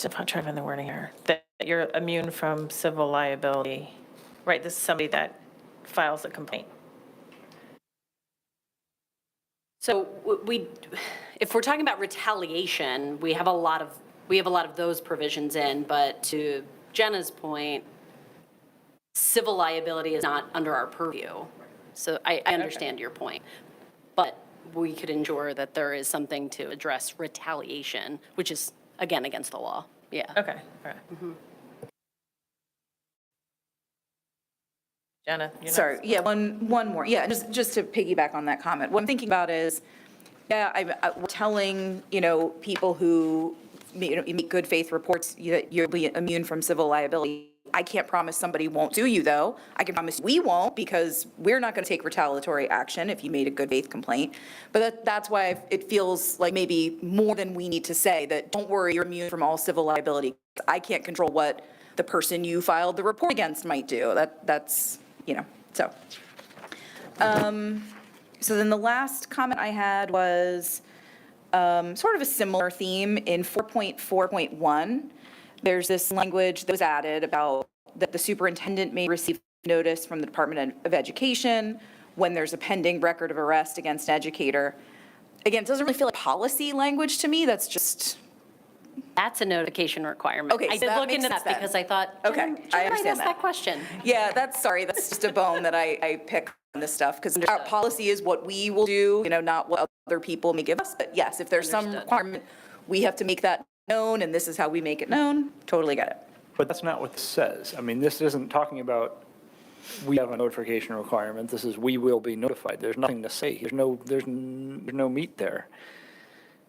I'm trying to find the wording here, that you're immune from civil liability. Right, this is somebody that files a complaint. So if we're talking about retaliation, we have a lot of those provisions in, but to Jenna's point, civil liability is not under our purview. So I understand your point, but we could ensure that there is something to address retaliation, which is, again, against the law. Yeah. Okay, all right. Mm-hmm. Jenna, you're Sorry, next. yeah, one more. Yeah, just to piggyback on that comment. What I'm thinking about is, we're telling, people who, make good faith reports that you'll be immune from civil liability. I can't promise somebody won't sue you, though. I can promise we won't, because we're not going to take retaliatory action if you made a good faith complaint. But that's why it feels like maybe more than we need to say that, don't worry, you're immune from all civil liability. I can't control what the person you filed the report against might do. That's, so. So then the last comment I had was sort of a similar theme in 4.4.1. There's this language that was added about that the superintendent may receive notice from the Department of Education when there's a pending record of arrest against an educator. Again, it doesn't really feel like policy language to me. That's just. That's a notification requirement. Okay, I so did that look makes into that sense because I thought, Okay, Jen I might understand ask that question. Yeah, that's just a bone that I pick on this stuff, because our policy is what we will do, not what other people may give us. But yes, if there's some Understood. requirement, we have to make that known, and this is how we make it known. Totally get it. But that's not what this says. I mean, this isn't talking about we have a notification requirement. This is we will be notified. There's nothing to say. There's no meat there.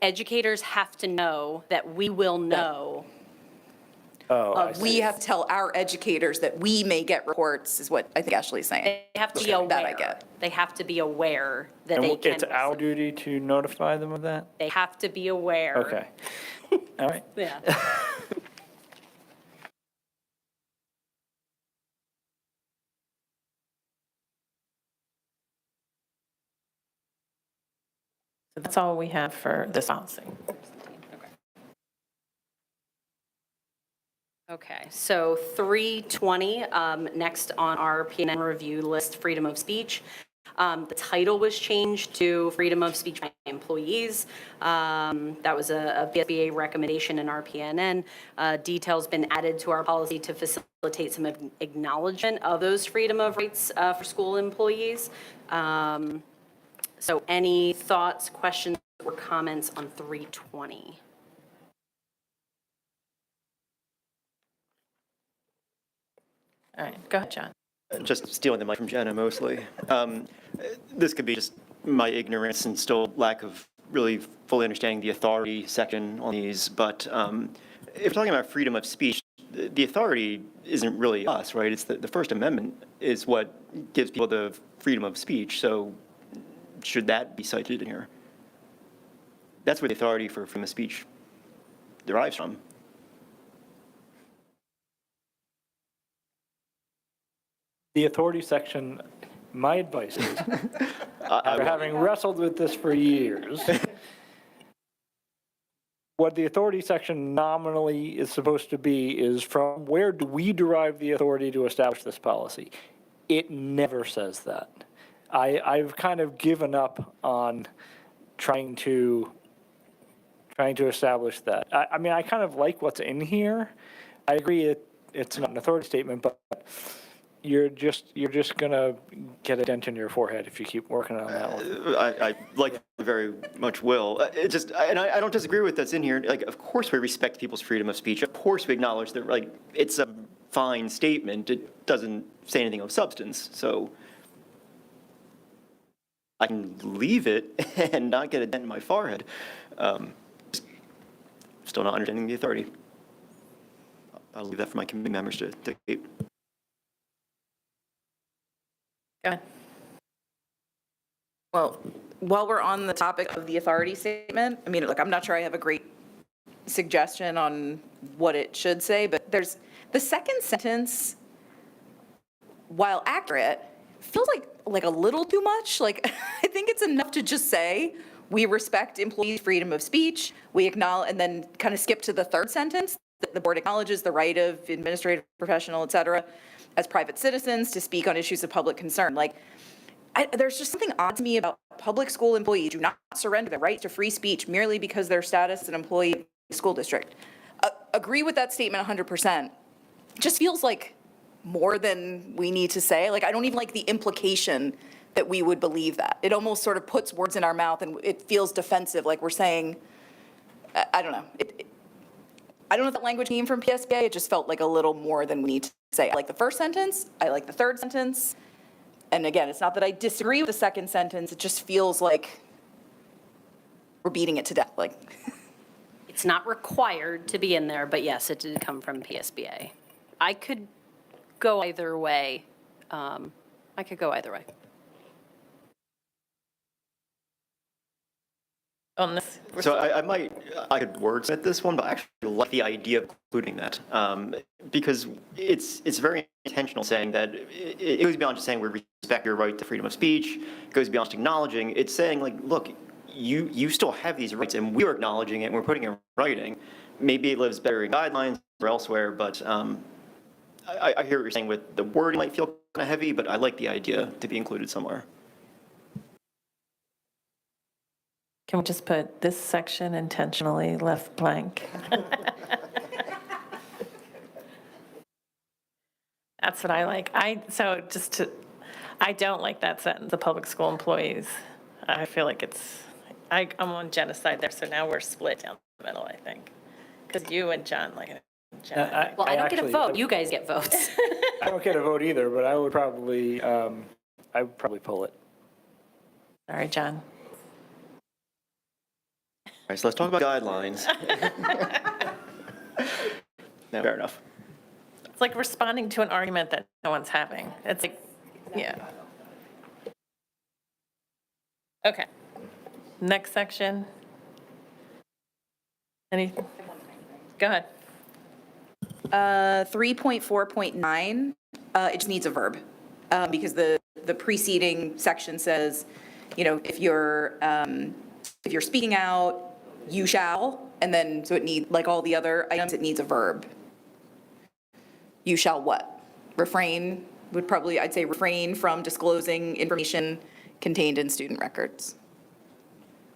Educators have to know that we will know. Oh, I We see. have to tell our educators that we may get reports, is what I think Ashley's saying. They have to be Okay. aware. That I get. They have to be aware that And they can. it's our duty to notify them of that? They have to be aware. Okay. All right. Yeah. So that's all we have for this policy. Okay, so 320, next on our PNN review list, freedom of speech. The title was changed to freedom of speech by employees. That was a PSBA recommendation in our PNN. Details been added to our policy to facilitate some acknowledgement of those freedom of rights for school employees. So any thoughts, questions, or comments on 320? All right, go ahead, John. Just stealing the mic from Jenna mostly. This could be just my ignorance and still lack of really fully understanding the authority section on these, but if we're talking about freedom of speech, the authority isn't really us, right? It's the First Amendment is what gives people the freedom of speech, so should that be cited in here? That's where the authority for freedom of speech derives from. The authority section, my advice is, after having wrestled with this for years, what the authority section nominally is supposed to be is from where do we derive the authority to establish this policy? It never says that. I've kind of given up on trying to establish that. I mean, I kind of like what's in here. I agree it's not an authority statement, but you're just gonna get a dent in your forehead if you keep working on that one. I like it very much will. It just, and I don't disagree with that's in here. Like, of course we respect people's freedom of speech. Of course we acknowledge that, like, it's a fine statement. It doesn't say anything of substance. So I can leave it and not get a dent in my forehead. Still not understanding the authority. I'll leave that for my committee members to dictate. Go ahead. Well, while we're on the topic of the authority statement, I mean, look, I'm not sure I have a great suggestion on what it should say, but there's the second sentence, while accurate, feels like a little too much. Like, I think it's enough to just say, we respect employees' freedom of speech, we acknowledge, and then kind of skip to the third sentence, that the board acknowledges the right of administrative professional, et cetera, as private citizens to speak on issues of public concern. Like, there's just something odd to me about public school employees do not surrender their right to free speech merely because their status as an employee of the school district. Agree with that statement 100%. Just feels like more than we need to say. Like, I don't even like the implication that we would believe that. It almost sort of puts words in our mouth and it feels defensive, like we're saying, I don't know. I don't know if that language came from PSBA, it just felt like a little more than we need to say. I like the first sentence, I like the third sentence, and again, it's not that I disagree with the second sentence, it just feels like we're beating it to death, like. It's not required to be in there, but yes, it did come from PSBA. I could go either way. On this, So I could wordsmith this one, but I actually like the idea of including that, because it's very intentional saying that it goes beyond just saying we respect your right to freedom of speech, it goes beyond just acknowledging, it's saying, like, look, you still have these rights and we're acknowledging it and we're putting it in writing. Maybe it lives better in guidelines or elsewhere, but I hear what you're saying with the wording might feel kind of heavy, but I like the idea to be included somewhere. can we just put this section intentionally left blank? That's what I like. I don't like that sentence, the public school employees. I feel like I'm on genocide there, so now we're split down middle, I think, because you and John like it. Well, I don't get a actually- vote. You guys get votes. I don't get a vote either, but I would probably pull it. Sorry, John. All right, so let's talk about guidelines. No, fair enough. It's like responding to an argument that no one's having. It's like, yeah. Okay. Next section. Any, go ahead. 3.4.9, it just needs a verb, because the preceding section says, you know, if you're speaking out, you shall, and then, so it needs, like all the other items, it needs a verb. You shall what? Refrain would probably, I'd say refrain from disclosing information contained in student records.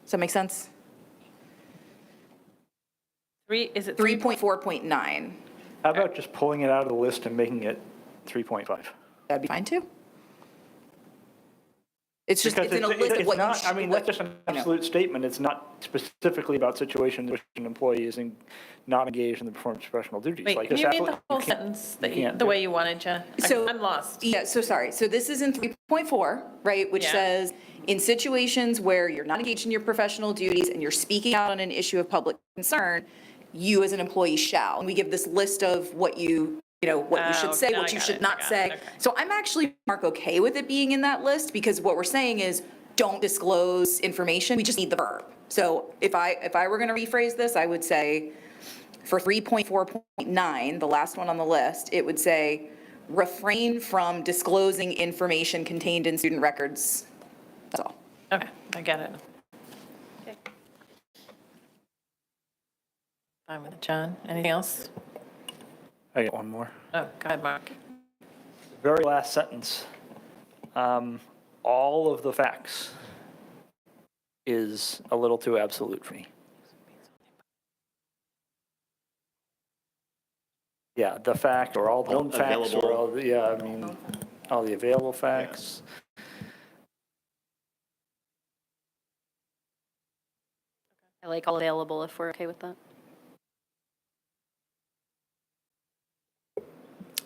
Does that make sense? Is it 3.4.9, How about just pulling it out of the list and making it 3.5? that'd be fine too. It's just, Because it's in a list of it's what you not, should. I mean, that's just an absolute statement. It's not specifically about situations in which an employee is not engaged in the performance of professional duties. Wait, Like, can it's you read the absolute- whole you can't- sentence you can't the do way it. you wanted, Jen? So- I'm lost. Yeah, so sorry. So this is in 3.4, right, which Yeah. says, in situations where you're not engaged in your professional duties and you're speaking out on an issue of public concern, you as an employee shall. And we give this list of what you what you should Oh, say, now I what you got should it, not I got say. it, okay. So I'm actually, Mark, okay with it being in that list, because what we're saying is, don't disclose information, we just need the verb. So if I were gonna rephrase this, I would say, for 3.4.9, the last one on the list, it would say, refrain from disclosing information contained in student records. That's all. Okay, I get it. Fine with it, John. Anything else? I got one more. Oh, go ahead, Mark. Very last sentence. All of the facts is a little too absolute for me. Yeah, the fact, or all the known facts, or all the, yeah, I mean, all the available facts. I like all available if we're okay with that.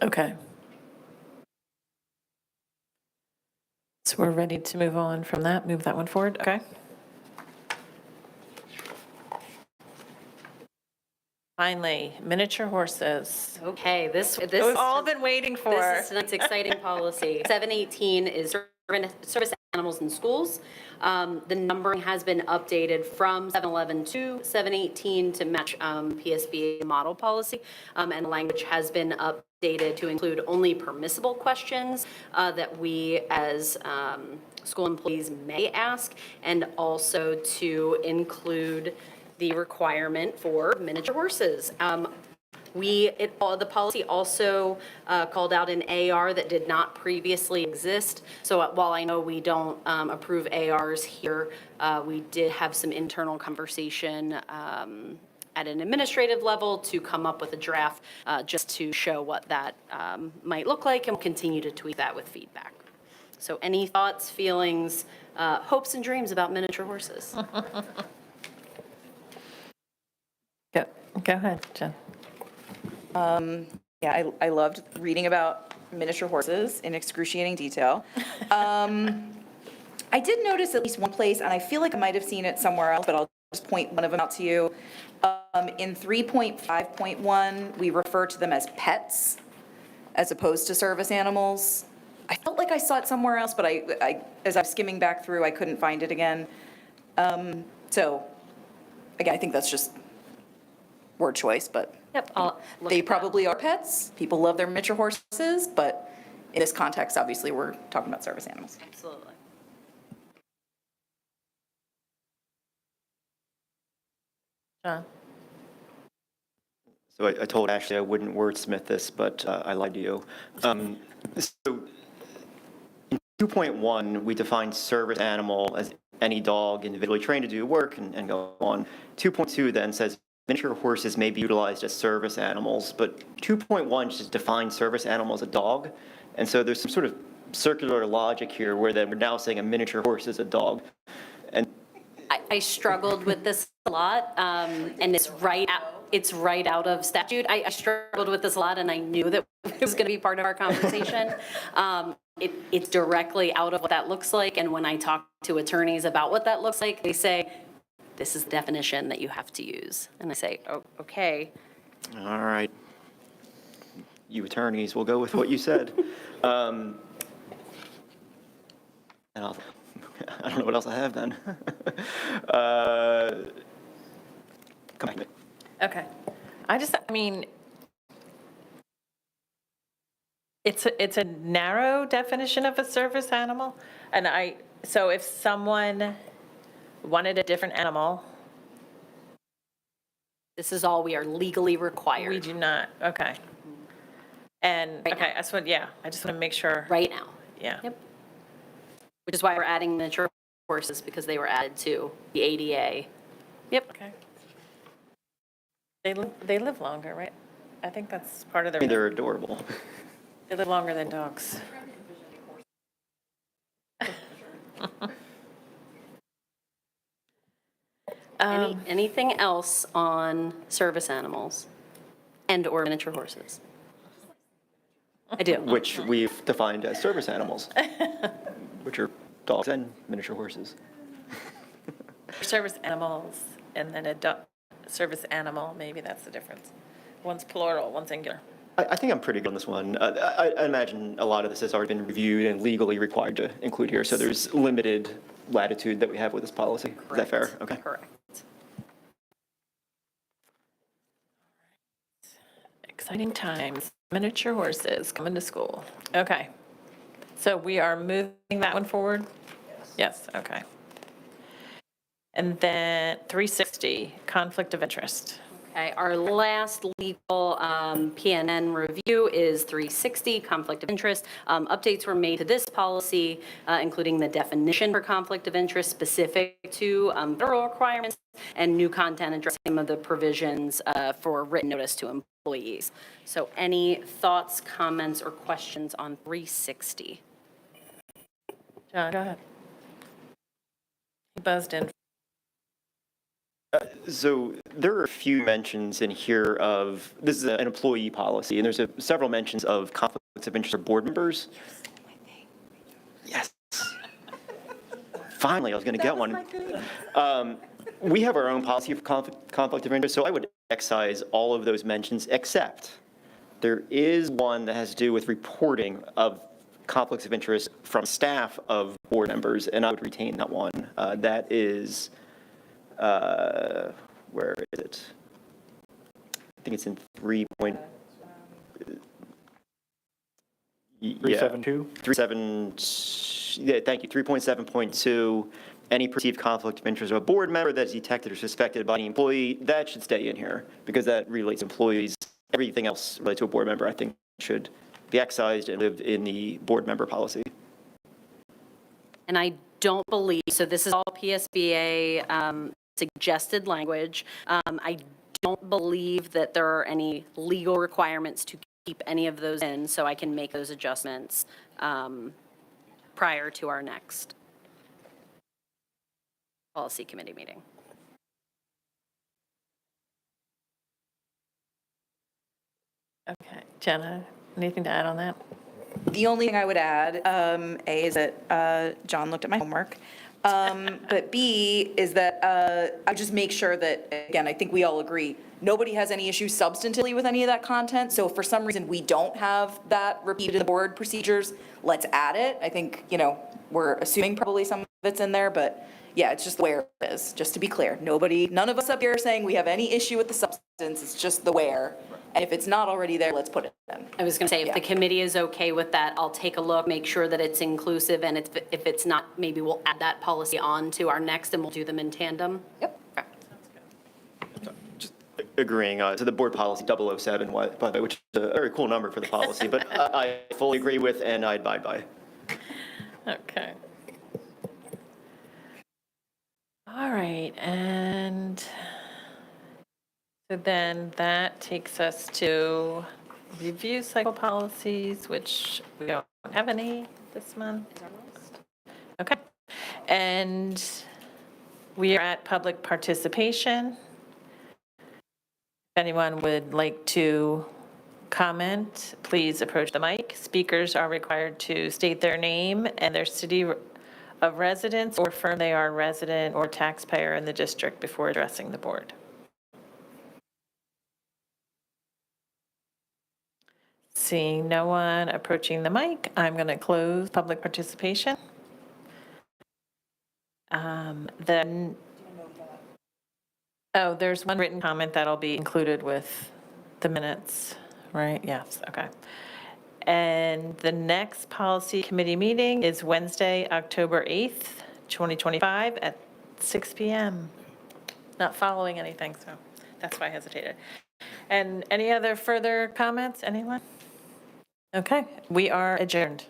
Okay. So we're ready to move on from that, move that one forward, okay? Finally, miniature horses. Okay, this We've all been waiting for. This is tonight's exciting policy. 718 is service animals in schools. The numbering has been updated from 711 to 718 to match PSBA model policy, and the language has been updated to include only permissible questions that we as school employees may ask, and also to include the requirement for miniature horses. The policy also called out an AR that did not previously exist. So while I know we don't approve ARs here, we did have some internal conversation at an administrative level to come up with a draft just to show what that might look like, and we'll continue to tweak that with feedback. So any thoughts, feelings, hopes and dreams about miniature horses? Go ahead, Jen. Yeah, I loved reading about miniature horses in excruciating detail. I did notice at least one place, and I feel like I might have seen it somewhere else, but I'll just point one of them out to you. In 3.5.1, we refer to them as pets as opposed to service animals. I felt like I saw it somewhere else, but I as I was skimming back through, I couldn't find it again. So, again, I think that's just word choice, but Yep, I'll look they at that. probably are pets. People love their miniature horses, but in this context, obviously, we're talking about service animals. Absolutely. John. So I told Ashley I wouldn't wordsmith this, but I lied to you. So in 2.1, we define service animal as any dog individually trained to do work and go on. 2.2 then says miniature horses may be utilized as service animals, but 2.1 just defines service animal as a dog. And so there's some sort of circular logic here where then we're now saying a miniature horse is a dog. And I struggled with this a lot, and it's right out of statute. I struggled with this a lot, and I knew that it was going to be part of our conversation. It's directly out of what that looks like, and when I talk to attorneys about what that looks like, they say, this is the definition that you have to use. And I say, oh, okay. All right. You attorneys will go with what you said. And I don't know what else I have then. Come back to me. Okay. I mean, it's a narrow definition of a service animal. And so if someone wanted a different animal, This is all we are legally we required do not, okay. And, Right okay, now. I just want to make sure. right now. Yeah. Yep. Which is why we're adding miniature horses, because they were added to the ADA. Yep. Okay. They live longer, right? I think that's part of I mean, their, they're adorable. they live longer than dogs. Anything else on service animals and/or miniature horses? I do. Which we've defined as service animals, which are dogs and miniature horses. Service animals, and then a service animal, maybe that's the difference. One's plural, one's singular. I think I'm pretty good on this one. I imagine a lot of this has already been reviewed and legally required to include here, so there's limited latitude that we have with this policy. Is that fair? Okay. Correct. Exciting times. Miniature horses coming to school. Okay. So we are moving that one forward? Yes, okay. And then 360, conflict of interest. Okay, our last legal PNN review is 360, conflict of interest. Updates were made to this policy, including the definition for conflict of interest specific to federal requirements and new content addressing some of the provisions for written notice to employees. So any thoughts, comments, or questions on 360? John, go ahead. He buzzed in. So there are a few mentions in here of, this is an employee policy, and there's several mentions of conflicts of interest for board members. Yes. Finally, I was going to get one. We have our own policy for conflict of interest, so I would excise all of those mentions, except there is one that has to do with reporting of conflicts of interest from staff of board members, and I would retain that one. That is, where is it? I think it's in 372? 37, yeah, thank you, 3.7.2, any perceived conflict of interest of a board member that is detected or suspected by any employee, that should stay in here, because that relates to employees. Everything else related to a board member, I think, should be excised and live in the board member policy. And I don't believe, so this is all PSBA suggested language. I don't believe that there are any legal requirements to keep any of those in, so I can make those adjustments prior to our next policy committee meeting. Okay, Jenna, anything to add on that? The only thing I would add, A, is that John looked at my homework. But B, is that I just make sure that, again, I think we all agree, nobody has any issues substantively with any of that content. So if for some reason we don't have that repeated in the board procedures, let's add it. I think, we're assuming probably some of it's in there, but yeah, it's just where it is, just to be clear. None of us up here are saying we have any issue with the substance, it's just the where. And if it's not already there, let's put it in. I was going to say, if the committee is okay with that, I'll take a look, make sure that it's inclusive, and if it's not, maybe we'll add that policy on to our next, and we'll do them in tandem. Yep. Okay. Agreeing, so the board policy 007, by the way, which is a very cool number for the policy, but I fully agree with and I abide by. Okay. All right, and so then that takes us to review cycle policies, which we don't have any this month. Okay, and We are at public participation. If anyone would like to comment, please approach the mic. Speakers are required to state their name and their city of residence or firm they are resident or taxpayer in the district before addressing the board. Seeing no one approaching the mic, I'm going to close public participation. Then, oh, there's one written comment that'll be included with the minutes, right? Yes, okay. And the next policy committee meeting is Wednesday, October 8th, 2025 at 6 PM. Not following anything, so that's why I hesitated. And any other further comments, anyone? Okay, we are adjourned.